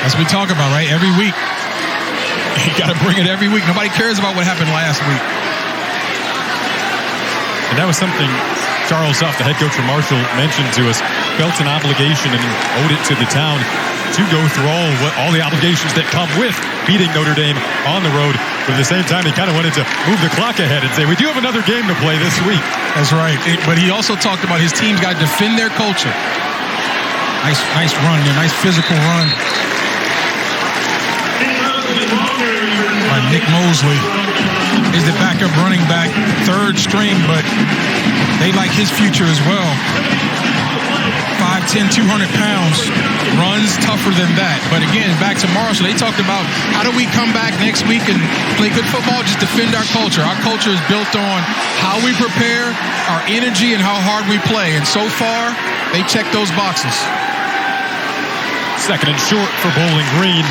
[SPEAKER 2] That's what we talk about, right? Every week. You got to bring it every week. Nobody cares about what happened last week.
[SPEAKER 1] And that was something Charles Huff, the head coach for Marshall, mentioned to us. Felt an obligation and owed it to the town to go through all the obligations that come with beating Notre Dame on the road. But at the same time, he kind of wanted to move the clock ahead and say, we do have another game to play this week.
[SPEAKER 2] That's right. But he also talked about his team's got to defend their culture. Nice run there. Nice physical run. By Nick Mosley is the backup running back, 3rd string, but they like his future as well. 5'10", 200 pounds, runs tougher than that. But again, back to Marshall, they talked about how do we come back next week and play good football, just defend our culture. Our culture is built on how we prepare, our energy, and how hard we play. And so far, they check those boxes.
[SPEAKER 1] 2nd and short for Bowling Green.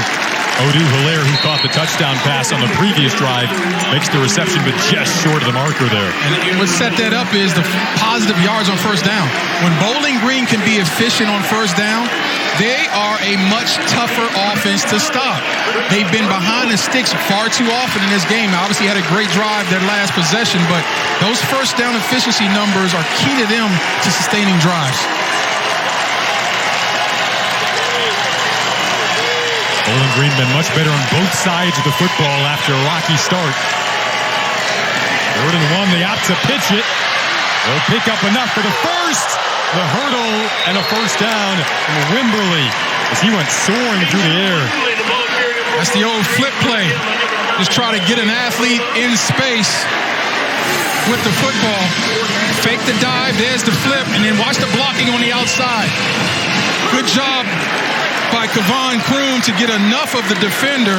[SPEAKER 1] Odu-Hilaire, who caught the touchdown pass on the previous drive, makes the reception, but just short of the marker there.
[SPEAKER 2] And what set that up is the positive yards on first down. When Bowling Green can be efficient on first down, they are a much tougher offense to stop. They've been behind the sticks far too often in this game. Obviously had a great drive their last possession, but those first down efficiency numbers are key to them to sustaining drives.
[SPEAKER 1] Bowling Green been much better on both sides of the football after a rocky start. 3rd and 1, they opt to pitch it. They'll pick up enough for the first. The hurdle and a first down from Wimberly as he went soaring through the air.
[SPEAKER 2] That's the old flip play. Just try to get an athlete in space with the football. Fake the dive, there's the flip, and then watch the blocking on the outside. Good job by Kevon Kroon to get enough of the defender.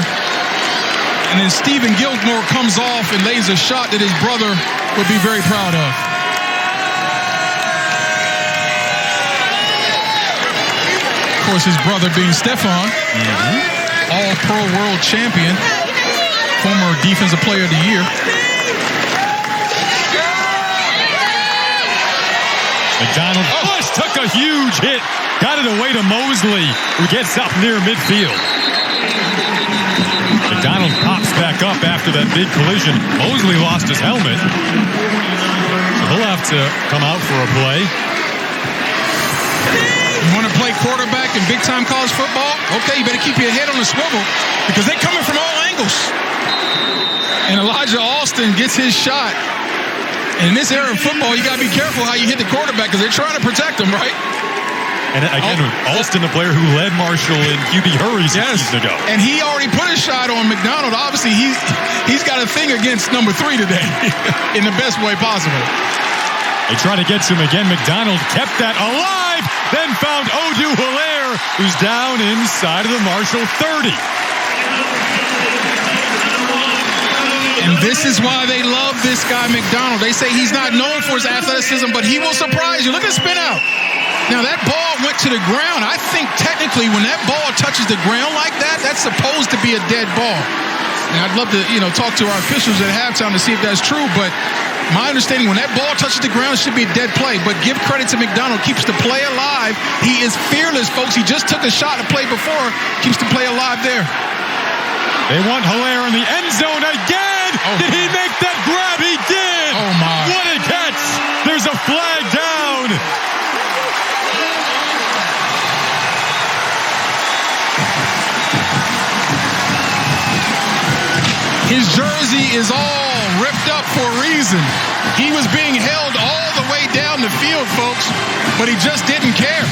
[SPEAKER 2] And then Stephen Gilmore comes off and lays a shot that his brother would be very proud of. Of course, his brother being Stephon, all-pro world champion, former defensive player of the year.
[SPEAKER 1] McDonald took a huge hit. Got it away to Mosley, who gets up near midfield. McDonald pops back up after that big collision. Mosley lost his helmet. So he'll have to come out for a play.
[SPEAKER 2] You want to play quarterback in big-time college football? Okay, you better keep your head on the swivel because they're coming from all angles. And Elijah Alston gets his shot. And in this era of football, you got to be careful how you hit the quarterback because they're trying to protect him, right?
[SPEAKER 1] And again, Alston, the player who led Marshall in QB hurries season ago.
[SPEAKER 2] And he already put a shot on McDonald. Obviously, he's got a thing against number 3 today in the best way possible.
[SPEAKER 1] They try to get to him again. McDonald kept that alive, then found Odu-Hilaire, who's down inside of the Marshall 30.
[SPEAKER 2] And this is why they love this guy, McDonald. They say he's not known for his athleticism, but he will surprise you. Look at the spin out. Now, that ball went to the ground. I think technically when that ball touches the ground like that, that's supposed to be a dead ball. And I'd love to, talk to our officials at halftime to see if that's true. But My understanding, when that ball touches the ground, it should be a dead play. But give credit to McDonald. Keeps the play alive. He is fearless, folks. He just took a shot to play before. Keeps the play alive there.
[SPEAKER 1] They want Hilaire in the end zone again. Oh, did he make that grab? He did.
[SPEAKER 2] Oh, my.
[SPEAKER 1] What a catch. There's a flag down.
[SPEAKER 2] His jersey is all ripped up for a reason. He was being held all the way down the field, folks, but he just didn't care.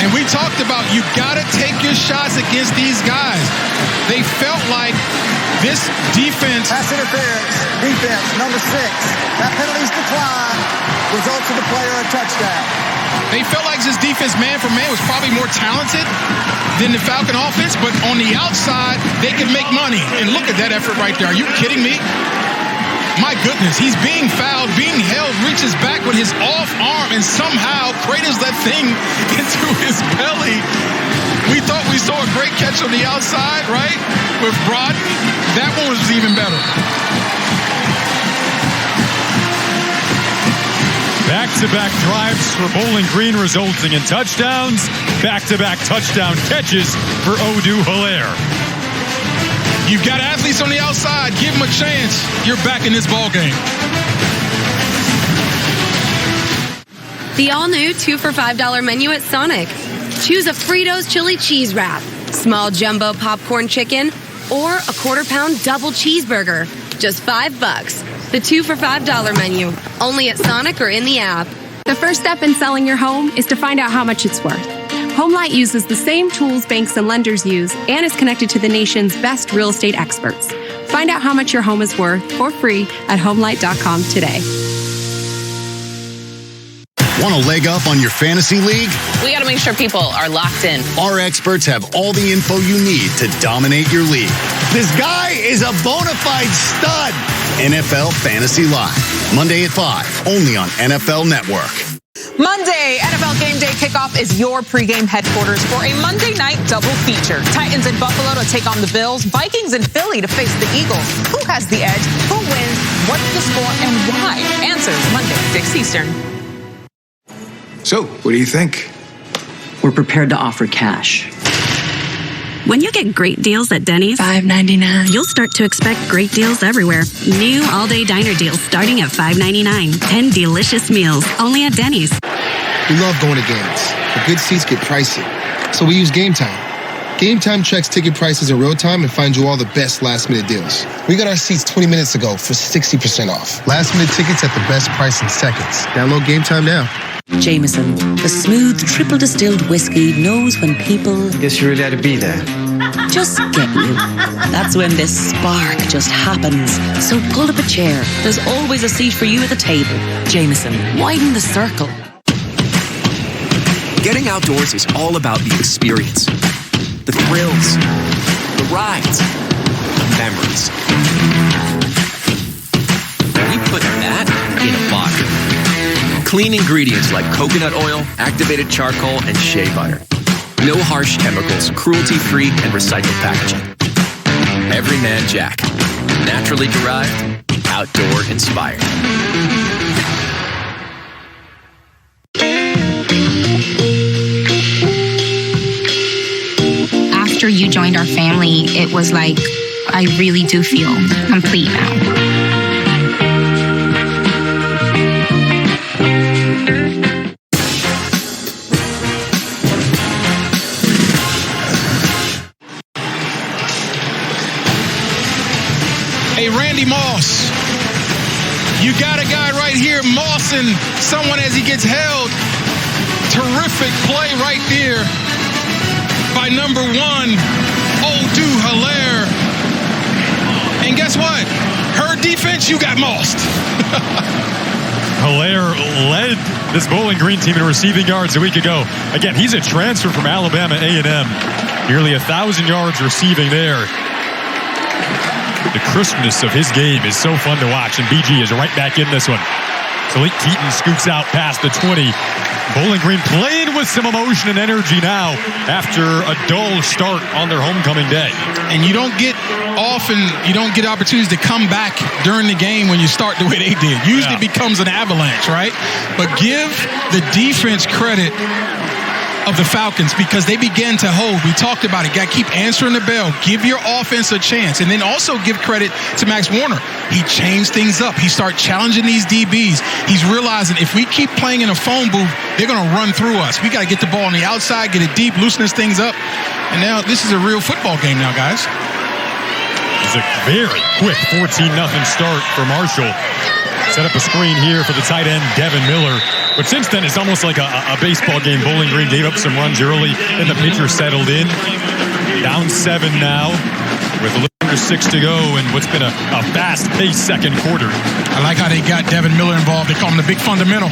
[SPEAKER 2] And we talked about you got to take your shots against these guys. They felt like this defense.
[SPEAKER 4] Pass interference, defense, number 6. That penalty's declined. Results of the player a touchdown.
[SPEAKER 2] They felt like this defense, man for man, was probably more talented than the Falcon offense, but on the outside, they could make money. And look at that effort right there. Are you kidding me? My goodness, he's being fouled, being held, reaches back with his off arm, and somehow craters that thing into his belly. We thought we saw a great catch on the outside, right? With Broughton. That one was even better.
[SPEAKER 1] Back-to-back drives for Bowling Green resulting in touchdowns. Back-to-back touchdown catches for Odoo Hilaire.
[SPEAKER 2] You've got athletes on the outside. Give them a chance. You're back in this ball game.
[SPEAKER 21] The all-new 2 for $5 menu at Sonic. Choose a Fritos chili cheese wrap, small jumbo popcorn chicken, or a quarter-pound double cheeseburger. Just $5. The 2 for $5 menu, only at Sonic or in the app.
[SPEAKER 13] The first step in selling your home is to find out how much it's worth. HomeLight uses the same tools banks and lenders use and is connected to the nation's best real estate experts. Find out how much your home is worth for free at HomeLight.com today.
[SPEAKER 12] Want a leg up on your fantasy league?
[SPEAKER 14] We got to make sure people are locked in.
[SPEAKER 12] Our experts have all the info you need to dominate your league. This guy is a bona fide stud. NFL Fantasy Live, Monday at 5, only on NFL Network.
[SPEAKER 15] Monday, NFL Game Day Kickoff is your pregame headquarters for a Monday night double feature. Titans in Buffalo to take on the Bills, Vikings in Philly to face the Eagles. Who has the edge? Who wins? What's the score and why? Answers Monday, 6 Eastern.
[SPEAKER 17] So, what do you think?
[SPEAKER 18] We're prepared to offer cash.
[SPEAKER 19] When you get great deals at Denny's,
[SPEAKER 18] $5.99.
[SPEAKER 19] You'll start to expect great deals everywhere. New all-day diner deals starting at $5.99. 10 delicious meals, only at Denny's.
[SPEAKER 24] We love going to games, but good seats get pricey. So we use Game Time. Game Time checks ticket prices in real time and finds you all the best last-minute deals. We got our seats 20 minutes ago for 60% off. Last-minute tickets at the best price in seconds. Download Game Time now.
[SPEAKER 25] Jameson, the smooth triple distilled whiskey, knows when people...
[SPEAKER 26] Guess you really had to be there.
[SPEAKER 25] Just get you. That's when this spark just happens. So pull up a chair. There's always a seat for you at the table. Jameson, widen the circle.
[SPEAKER 31] Getting outdoors is all about the experience. The thrills. The rides. The memories. We put that in a bottle. Clean ingredients like coconut oil, activated charcoal, and shea butter. No harsh chemicals, cruelty-free, and recycled packaging. Everyman Jack. Naturally derived, outdoor inspired.
[SPEAKER 27] After you joined our family, it was like, I really do feel complete now.
[SPEAKER 2] Hey, Randy Moss. You got a guy right here, mossing someone as he gets held. Terrific play right there by number 1, Odoo Hilaire. And guess what? Her defense, you got mossed.
[SPEAKER 1] Hilaire led this Bowling Green team in receiving yards a week ago. Again, he's a transfer from Alabama A&M. Nearly 1,000 yards receiving there. The crispness of his game is so fun to watch, and BG is right back in this one. Talik Keaton scoots out past the 20. Bowling Green playing with some emotion and energy now after a dull start on their homecoming day.
[SPEAKER 2] And you don't get often you don't get opportunities to come back during the game when you start the way they did. Usually it becomes an avalanche, right? But give the defense credit of the Falcons because they began to hold. We talked about it. Got to keep answering the bell. Give your offense a chance. And then also give credit to Max Warner. He changed things up. He started challenging these DBs. He's realizing if we keep playing in a phone booth, they're going to run through us. We got to get the ball on the outside, get it deep, loosen this things up. And now this is a real football game now, guys.
[SPEAKER 1] It's a very quick 14-0 start for Marshall. Set up a screen here for the tight end, Devin Miller. But since then, it's almost like a baseball game. Bowling Green gave up some runs early, and the pitcher settled in. Down 7 now with a little under 6 to go and what's been a fast-paced second quarter.
[SPEAKER 2] I like how they got Devin Miller involved. They call him the big fundamental.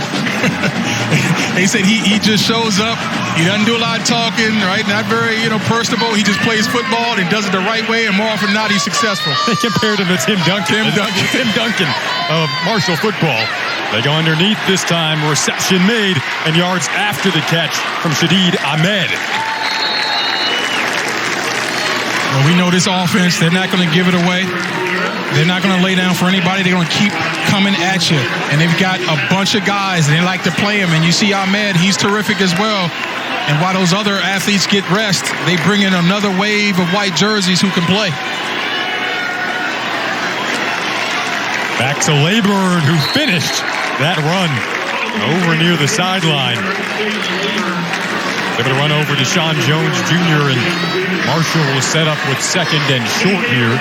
[SPEAKER 2] They said he just shows up. He doesn't do a lot of talking, right? Not very, personable. He just plays football and does it the right way, and more often than not, he's successful.
[SPEAKER 1] They compared him to Tim Duncan. Tim Duncan of Marshall football. They go underneath this time. Reception made and yards after the catch from Shadid Ahmed.
[SPEAKER 2] Well, we know this offense, they're not going to give it away. They're not going to lay down for anybody. They're going to keep coming at you. And they've got a bunch of guys, and they like to play him. And you see Ahmed, he's terrific as well. And while those other athletes get rest, they bring in another wave of white jerseys who can play.
[SPEAKER 1] Back to Layburn, who finished that run over near the sideline. They're going to run over to Sean Jones Jr. and Marshall will set up with second and short here.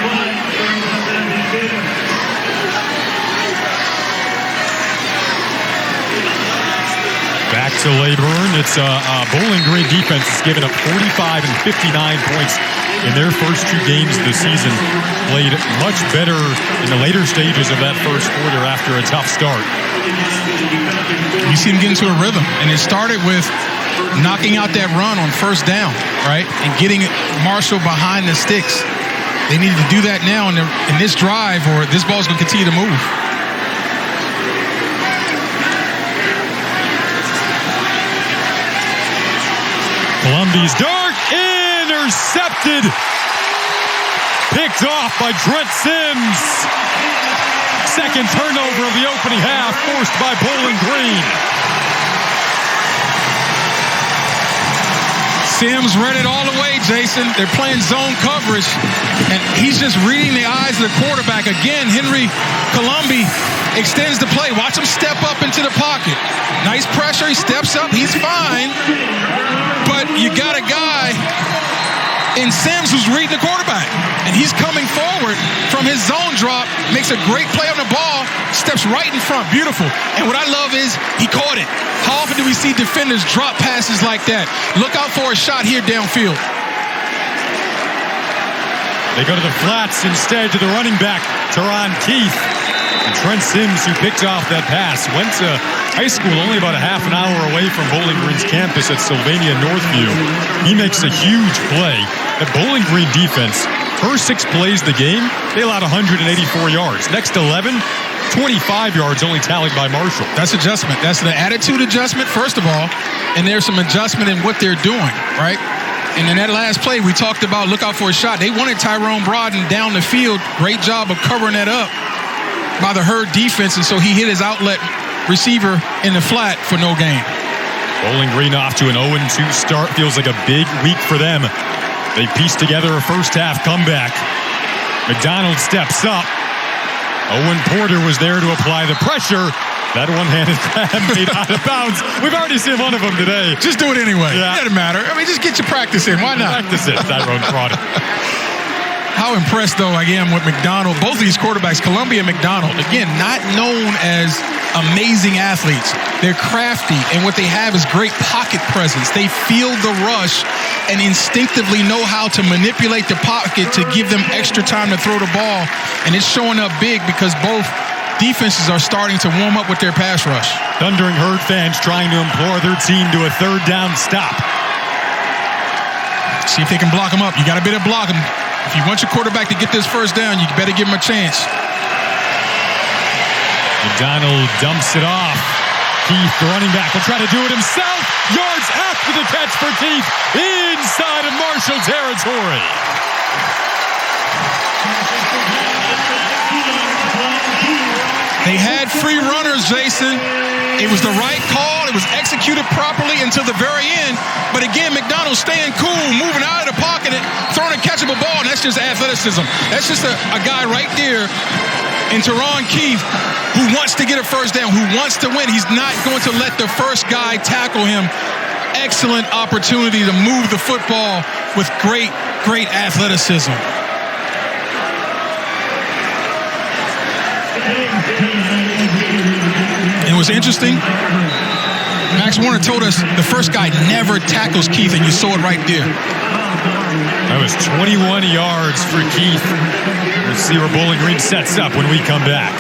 [SPEAKER 1] Back to Layburn. It's Bowling Green defense has given up 45 and 59 points in their first 2 games of the season. Played much better in the later stages of that first quarter after a tough start.
[SPEAKER 2] You see them get into a rhythm, and it started with knocking out that run on first down, right? And getting Marshall behind the sticks. They needed to do that now in this drive, or this ball's going to continue to move.
[SPEAKER 1] Columbia's dart intercepted. Picked off by Trent Sims. Second turnover of the opening half forced by Bowling Green.
[SPEAKER 2] Sims read it all the way, Jason. They're playing zone coverage, and he's just reading the eyes of the quarterback. Again, Henry Colombi extends the play. Watch him step up into the pocket. Nice pressure. He steps up. He's fine. But you got a guy in Sims who's reading the quarterback, and he's coming forward from his zone drop, makes a great play on the ball, steps right in front. Beautiful. And what I love is he caught it. How often do we see defenders drop passes like that? Look out for a shot here downfield.
[SPEAKER 1] They go to the flats instead to the running back, Teron Keith. And Trent Sims, who picked off that pass, went to high school only about a half an hour away from Bowling Green's campus at Sylvania Northview. He makes a huge play. The Bowling Green defense, first 6 plays of the game, they allowed 184 yards. Next 11, 25 yards only tallied by Marshall.
[SPEAKER 2] That's adjustment. That's the attitude adjustment, first of all, and there's some adjustment in what they're doing, right? And in that last play, we talked about look out for a shot. They wanted Tyrone Broaden down the field. Great job of covering that up by the Herd defense, and so he hit his outlet receiver in the flat for no gain.
[SPEAKER 1] Bowling Green off to an 0-2 start. Feels like a big week for them. They pieced together a first half comeback. McDonald steps up. Owen Porter was there to apply the pressure. That one-handed grab made out of bounds. We've already seen one of them today.
[SPEAKER 2] Just do it anyway.
[SPEAKER 1] Yeah.
[SPEAKER 2] It doesn't matter. I mean, just get your practice in. Why not?
[SPEAKER 1] Practice it, Tyrone Broaden.
[SPEAKER 2] How impressed, though, I am with McDonald. Both of these quarterbacks, Columbia and McDonald, again, not known as amazing athletes. They're crafty, and what they have is great pocket presence. They feel the rush and instinctively know how to manipulate the pocket to give them extra time to throw the ball. And it's showing up big because both defenses are starting to warm up with their pass rush.
[SPEAKER 1] Thundering Herd fans trying to implore their team to a third down stop.
[SPEAKER 2] See if they can block them up. You got to better block them. If you want your quarterback to get this first down, you better give him a chance.
[SPEAKER 1] McDonald dumps it off. Keith, the running back, will try to do it himself. Yards after the catch for Keith inside of Marshall territory.
[SPEAKER 2] They had free runners, Jason. It was the right call. It was executed properly until the very end. But again, McDonald staying cool, moving out of the pocket, and throwing a catchable ball, and that's just athleticism. That's just a guy right there in Teron Keith who wants to get a first down, who wants to win. He's not going to let the first guy tackle him. Excellent opportunity to move the football with great athleticism. It was interesting. Max Warner told us the first guy never tackles Keith, and you saw it right there.
[SPEAKER 1] That was 21 yards for Keith. Let's see where Bowling Green sets up when we come back.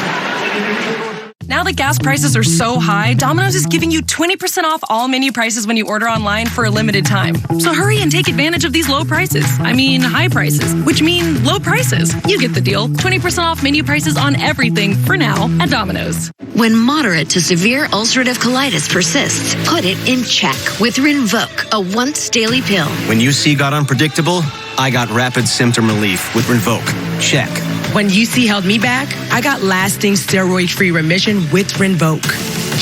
[SPEAKER 3] Now that gas prices are so high, Domino's is giving you 20% off all menu prices when you order online for a limited time. So hurry and take advantage of these low prices. I mean, high prices, which mean low prices. You get the deal. 20% off menu prices on everything for now at Domino's.
[SPEAKER 6] When moderate to severe ulcerative colitis persists, put it in check with Rinvoq, a once daily pill.
[SPEAKER 7] When UC got unpredictable, I got rapid symptom relief with Rinvoq. Check.
[SPEAKER 3] When UC held me back, I got lasting steroid-free remission with Rinvoq.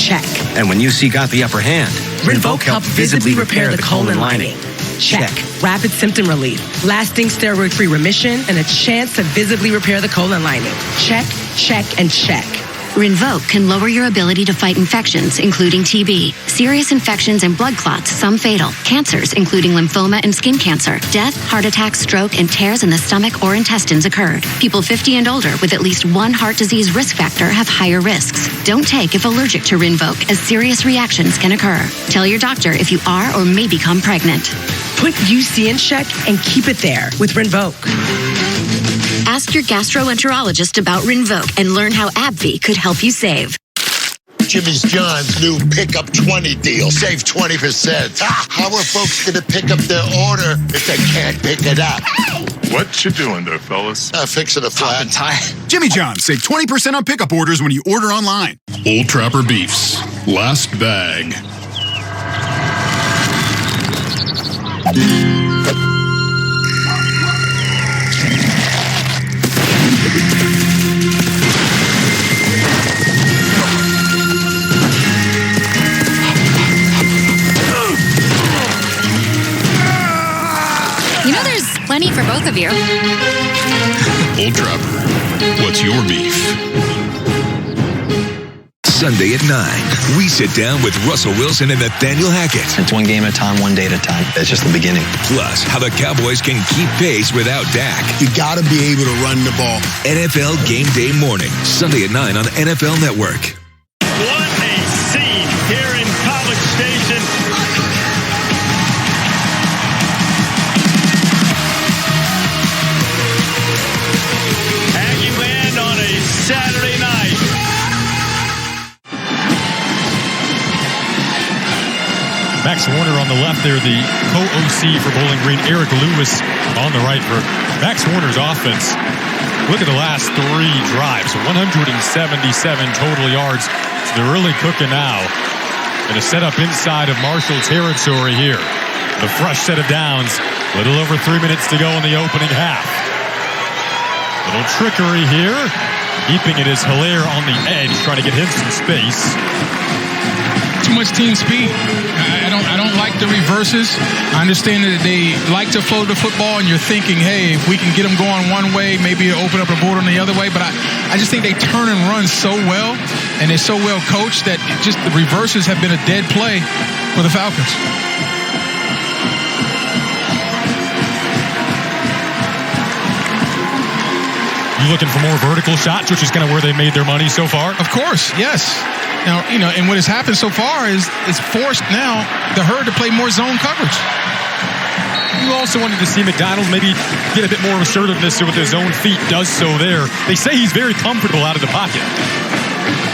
[SPEAKER 3] Check.
[SPEAKER 7] And when UC got the upper hand,
[SPEAKER 3] Rinvoq helped visibly repair the colon lining. Check. Rapid symptom relief, lasting steroid-free remission, and a chance to visibly repair the colon lining. Check, check, and check.
[SPEAKER 6] Rinvoq can lower your ability to fight infections, including TB, serious infections and blood clots, some fatal, cancers, including lymphoma and skin cancer, death, heart attack, stroke, and tears in the stomach or intestines occurred. People 50 and older with at least one heart disease risk factor have higher risks. Don't take if allergic to Rinvoq, as serious reactions can occur. Tell your doctor if you are or may become pregnant.
[SPEAKER 3] Put UC in check and keep it there with Rinvoq.
[SPEAKER 6] Ask your gastroenterologist about Rinvoq and learn how AbbVie could help you save.
[SPEAKER 10] Jimmy's John's new Pickup 20 deal. Save 20%. How are folks going to pick up their order if they can't pick it up?
[SPEAKER 16] What you doing there, fellas?
[SPEAKER 10] Fixing a flat tire.
[SPEAKER 20] Jimmy John's, save 20% on pickup orders when you order online.
[SPEAKER 16] Old Trapper Beefs. Last bag.
[SPEAKER 22] You know there's plenty for both of you.
[SPEAKER 16] Old Trapper, what's your beef?
[SPEAKER 26] Sunday at 9, we sit down with Russell Wilson and Nathaniel Hackett.
[SPEAKER 28] It's one game at a time, one day at a time. It's just the beginning.
[SPEAKER 26] Plus, how the Cowboys can keep pace without Dak.
[SPEAKER 10] You got to be able to run the ball.
[SPEAKER 26] NFL Game Day Morning, Sunday at 9 on the NFL Network.
[SPEAKER 8] What a scene here in College Station. Aggie Land on a Saturday night.
[SPEAKER 1] Max Warner on the left there, the co-OC for Bowling Green. Eric Lewis on the right for Max Warner's offense. Look at the last 3 drives, 177 total yards. So they're really cooking now. Going to set up inside of Marshall territory here. The fresh set of downs. Little over 3 minutes to go in the opening half. Little trickery here. Keeping it is Hilaire on the edge, trying to get him some space.
[SPEAKER 2] Too much team speed. I don't like the reverses. I understand that they like to flow the football, and you're thinking, hey, if we can get them going one way, maybe it'll open up the board on the other way. But I just think they turn and run so well, and they're so well coached that just the reverses have been a dead play for the Falcons.
[SPEAKER 1] You looking for more vertical shots, which is kind of where they made their money so far?
[SPEAKER 2] Of course, yes. Now, and what has happened so far is it's forced now the Herd to play more zone coverage.
[SPEAKER 1] You also wanted to see McDonald maybe get a bit more assertiveness with his own feet. Does so there. They say he's very comfortable out of the pocket.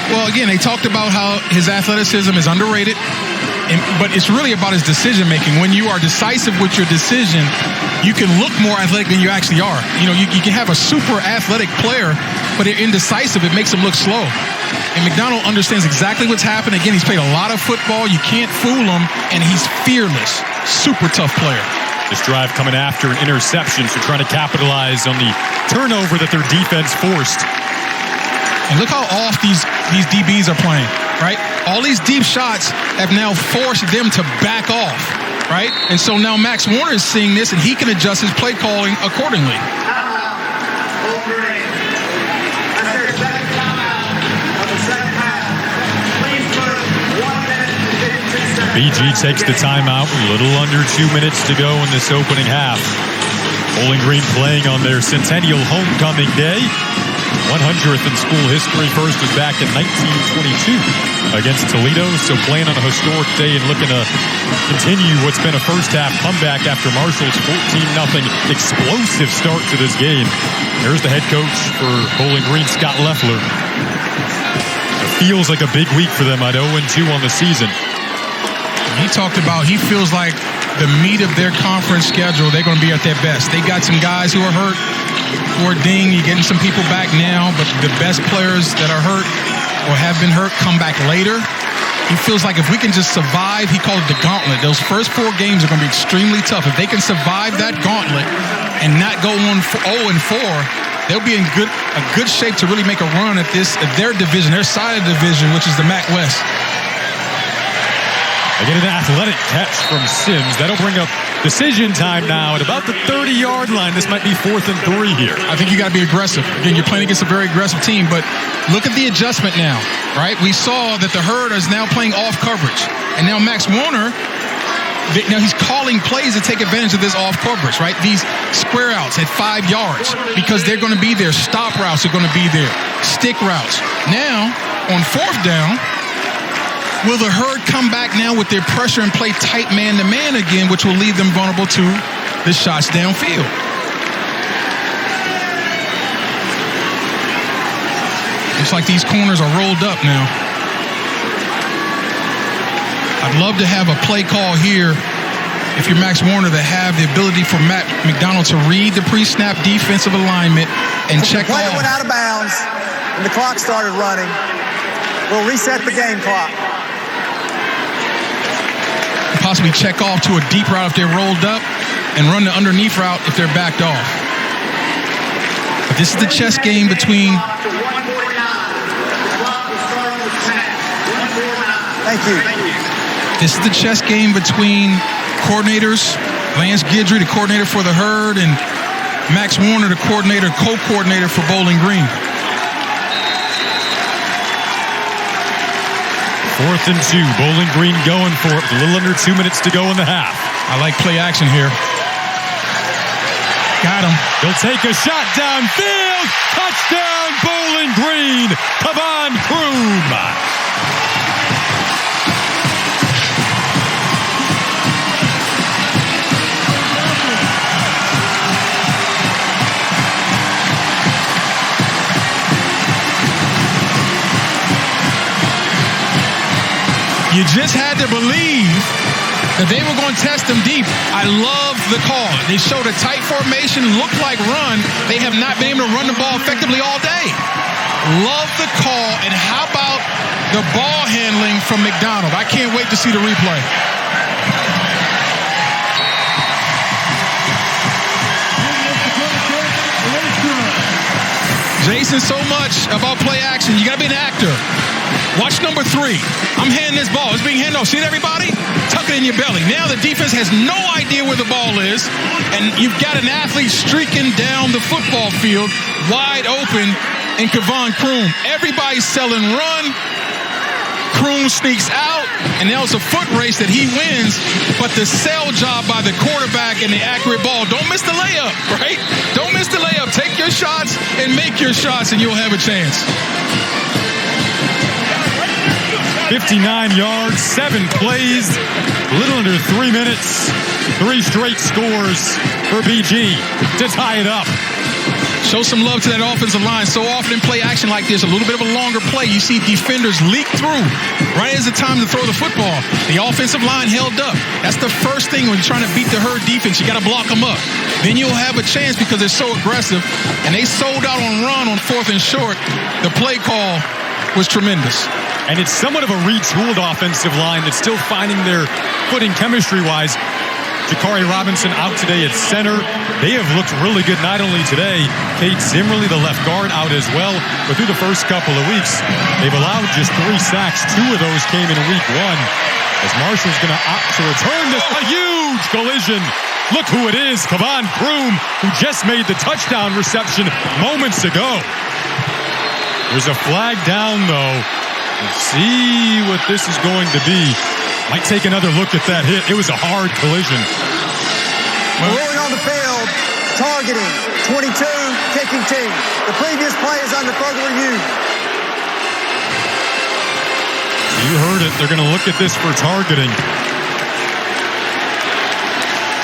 [SPEAKER 2] Well, again, they talked about how his athleticism is underrated, but it's really about his decision-making. When you are decisive with your decision, you can look more athletic than you actually are. You can have a super athletic player, but they're indecisive. It makes them look slow. And McDonald understands exactly what's happening. Again, he's played a lot of football. You can't fool him, and he's fearless. Super tough player.
[SPEAKER 1] This drive coming after an interception, so trying to capitalize on the turnover that their defense forced.
[SPEAKER 2] And look how off these DBs are playing, right? All these deep shots have now forced them to back off, right? And so now Max Warner is seeing this, and he can adjust his play calling accordingly.
[SPEAKER 1] BG takes the timeout. A little under 2 minutes to go in this opening half. Bowling Green playing on their centennial homecoming day. 100th in school history. First was back in 1922 against Toledo. So playing on a historic day and looking to continue what's been a first half comeback after Marshall's 14-0 explosive start to this game. There's the head coach for Bowling Green, Scott Loeffler. It feels like a big week for them at 0-2 on the season.
[SPEAKER 2] He talked about he feels like the meat of their conference schedule, they're going to be at their best. They got some guys who are hurt, who are dinged. You're getting some people back now, but the best players that are hurt or have been hurt come back later. He feels like if we can just survive, he called it the gauntlet. Those first 4 games are going to be extremely tough. If they can survive that gauntlet and not go 0-4, they'll be in a good shape to really make a run at their division, their side of the division, which is the MAC West.
[SPEAKER 1] I get an athletic catch from Sims. That'll bring up decision time now at about the 30-yard line. This might be 4th and 3 here.
[SPEAKER 2] I think you got to be aggressive. Again, you're playing against a very aggressive team, but look at the adjustment now, right? We saw that the Herd is now playing off coverage. And now Max Warner, now he's calling plays to take advantage of this off coverage, right? These square outs at 5 yards because they're going to be there. Stop routes are going to be there. Stick routes. Now, on 4th down, will the Herd come back now with their pressure and play tight man-to-man again, which will leave them vulnerable to the shots downfield? Looks like these corners are rolled up now. I'd love to have a play call here, if you're Max Warner, to have the ability for Matt McDonald to read the pre-snap defensive alignment and check off.
[SPEAKER 4] The play went out of bounds, and the clock started running. We'll reset the game clock.
[SPEAKER 2] Possibly check off to a deep route if they're rolled up and run the underneath route if they're backed off. But this is the chess game between...
[SPEAKER 4] Thank you.
[SPEAKER 2] This is the chess game between coordinators, Lance Guidry, the coordinator for the Herd, and Max Warner, the co-coordinator for Bowling Green.
[SPEAKER 1] 4th and 2. Bowling Green going for it. A little under 2 minutes to go in the half.
[SPEAKER 2] I like play action here. Got him.
[SPEAKER 1] He'll take a shot downfield. Touchdown, Bowling Green. Kavon Kroom.
[SPEAKER 2] You just had to believe that they were going to test them deep. I love the call. They showed a tight formation, looked like run. They have not been able to run the ball effectively all day. Love the call. And how about the ball handling from McDonald? I can't wait to see the replay. Jason, so much about play action. You got to be an actor. Watch number 3. I'm handing this ball. It's being handed off. See it, everybody? Tuck it in your belly. Now the defense has no idea where the ball is, and you've got an athlete streaking down the football field wide open in Kavon Kroom. Everybody's selling run. Kroom sneaks out, and now it's a foot race that he wins, but the sell job by the quarterback and the accurate ball. Don't miss the layup, right? Don't miss the layup. Take your shots and make your shots, and you'll have a chance.
[SPEAKER 1] 59 yards, 7 plays, a little under 3 minutes, 3 straight scores for BG to tie it up.
[SPEAKER 2] Show some love to that offensive line. So often in play action like this, a little bit of a longer play, you see defenders leak through right as the time to throw the football. The offensive line held up. That's the first thing when you're trying to beat the Herd defense. You got to block them up. Then you'll have a chance because they're so aggressive. And they sold out on run on 4th and short. The play call was tremendous.
[SPEAKER 1] And it's somewhat of a retooled offensive line that's still finding their footing chemistry-wise. Jakari Robinson out today at center. They have looked really good not only today. Kate Zimmerly, the left guard, out as well. But through the first couple of weeks, they've allowed just 3 sacks. 2 of those came in week 1. As Marshall's going to opt to return this. A huge collision. Look who it is, Kevon Kroom, who just made the touchdown reception moments ago. There's a flag down, though. Let's see what this is going to be. Might take another look at that hit. It was a hard collision.
[SPEAKER 4] Rolling on the field, targeting, 22, kicking team. The previous play is under further review.
[SPEAKER 1] You heard it. They're going to look at this for targeting.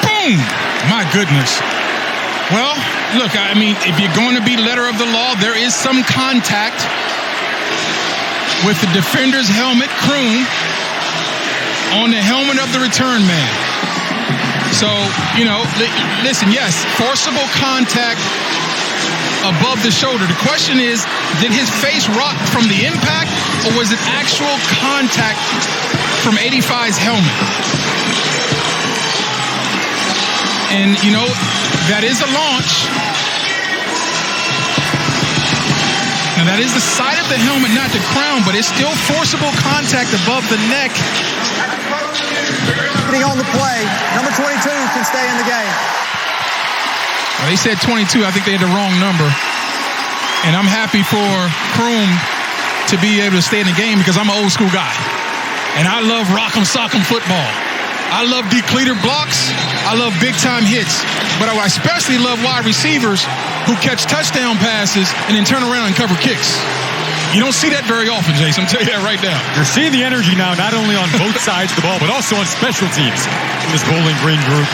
[SPEAKER 2] Boom! My goodness. Well, look, I mean, if you're going to be letter of the law, there is some contact with the defender's helmet, Kroom, on the helmet of the return man. So, listen, yes, forcible contact above the shoulder. The question is, did his face rock from the impact, or was it actual contact from 85's helmet? And, that is a launch. Now, that is the side of the helmet, not the crown, but it's still forcible contact above the neck.
[SPEAKER 4] Getting on the play, number 22 can stay in the game.
[SPEAKER 2] Well, they said 22. I think they had the wrong number. And I'm happy for Kroom to be able to stay in the game because I'm an old school guy. And I love rock'em sock'em football. I love depleter blocks. I love big time hits. But I especially love wide receivers who catch touchdown passes and then turn around and cover kicks. You don't see that very often, Jason. I'm telling you that right now.
[SPEAKER 1] You're seeing the energy now, not only on both sides of the ball, but also on special teams in this Bowling Green group.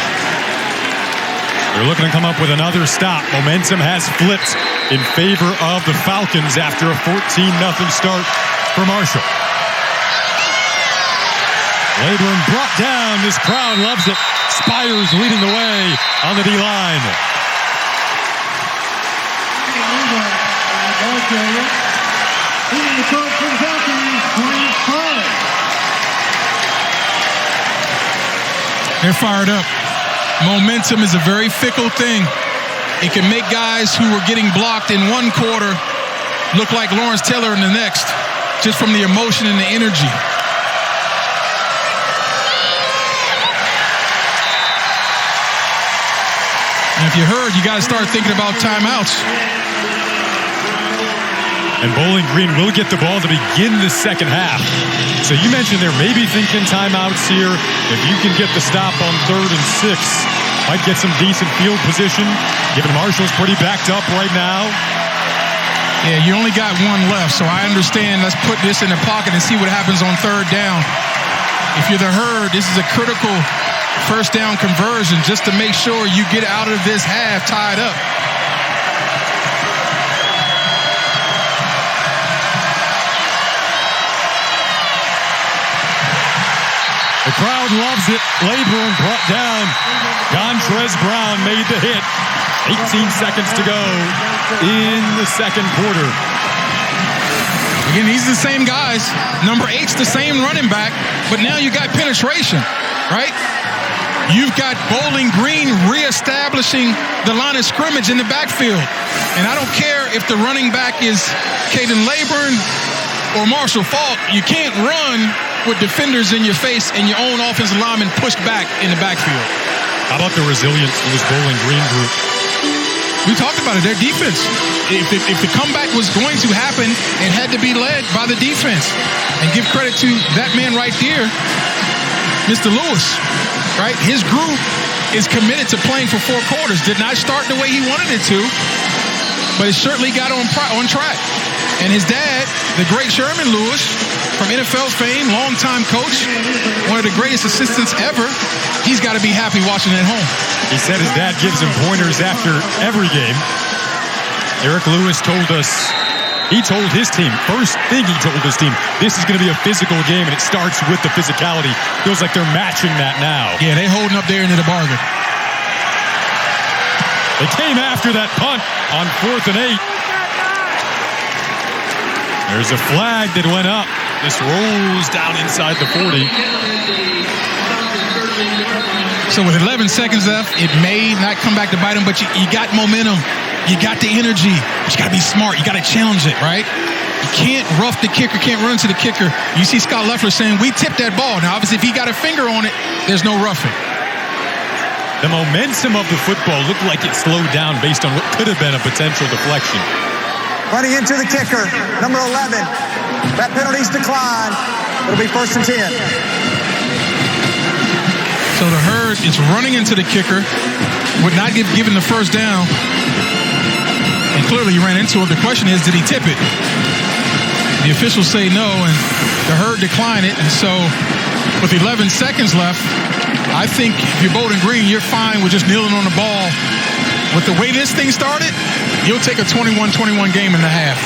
[SPEAKER 1] They're looking to come up with another stop. Momentum has flipped in favor of the Falcons after a 14-0 start for Marshall. Laborn brought down. This crowd loves it. Spires leading the way on the D-line.
[SPEAKER 2] They're fired up. Momentum is a very fickle thing. It can make guys who were getting blocked in one quarter look like Lawrence Taylor in the next, just from the emotion and the energy. And if you heard, you got to start thinking about timeouts.
[SPEAKER 1] And Bowling Green will get the ball to begin the second half. So you mentioned they're maybe thinking timeouts here. If you can get the stop on 3rd and 6, might get some decent field position, given Marshall's pretty backed up right now.
[SPEAKER 2] Yeah, you only got one left, so I understand. Let's put this in the pocket and see what happens on 3rd down. If you're the Herd, this is a critical first down conversion just to make sure you get out of this half tied up.
[SPEAKER 1] The crowd loves it. Laborn brought down. Dontrez Brown made the hit. 18 seconds to go in the second quarter.
[SPEAKER 2] Again, these are the same guys. Number 8's the same running back, but now you got penetration, right? You've got Bowling Green reestablishing the line of scrimmage in the backfield. And I don't care if the running back is Caden Laborn or Marshall Faulk. You can't run with defenders in your face and your own offensive lineman pushed back in the backfield.
[SPEAKER 1] How about the resilience of this Bowling Green group?
[SPEAKER 2] We talked about it, their defense. If the comeback was going to happen, it had to be led by the defense. And give credit to that man right there, Mr. Lewis, right? His group is committed to playing for 4 quarters. Did not start the way he wanted it to, but it certainly got on track. And his dad, the great Sherman Lewis, from NFL's fame, longtime coach, one of the greatest assistants ever, he's got to be happy watching at home.
[SPEAKER 1] He said his dad gives him pointers after every game. Eric Lewis told us, he told his team, first thing he told his team, this is going to be a physical game, and it starts with the physicality. Feels like they're matching that now.
[SPEAKER 2] Yeah, they're holding up there into the bargain.
[SPEAKER 1] They came after that punt on 4th and 8. There's a flag that went up. This rolls down inside the 40.
[SPEAKER 2] So with 11 seconds left, it may not come back to bite him, but you got momentum. You got the energy. But you got to be smart. You got to challenge it, right? You can't rough the kicker, can't run into the kicker. You see Scott Leffler saying, we tipped that ball. Now, obviously, if he got a finger on it, there's no roughing.
[SPEAKER 1] The momentum of the football looked like it slowed down based on what could have been a potential deflection.
[SPEAKER 4] Running into the kicker, number 11. That penalty's declined. It'll be 1st and 10.
[SPEAKER 2] So the Herd is running into the kicker, would not give given the first down. And clearly he ran into it. The question is, did he tip it? The officials say no, and the Herd declined it. And so with 11 seconds left, I think if you're Bowling Green, you're fine with just kneeling on the ball. With the way this thing started, you'll take a 21-21 game in the half.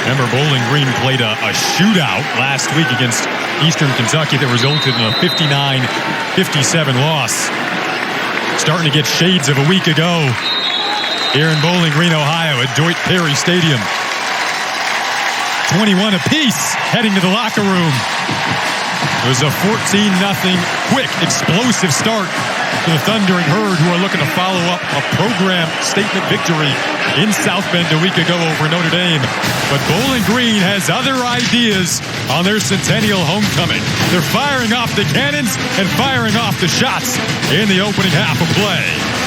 [SPEAKER 1] Remember, Bowling Green played a shootout last week against Eastern Kentucky that resulted in a 59-57 loss. Starting to get shades of a week ago here in Bowling Green, Ohio at Deutsch Perry Stadium. 21 apiece heading to the locker room. It was a 14-0 quick, explosive start for the Thundering Herd, who are looking to follow up a program statement victory in South Bend a week ago over Notre Dame. But Bowling Green has other ideas on their centennial homecoming. They're firing off the cannons and firing off the shots in the opening half of play.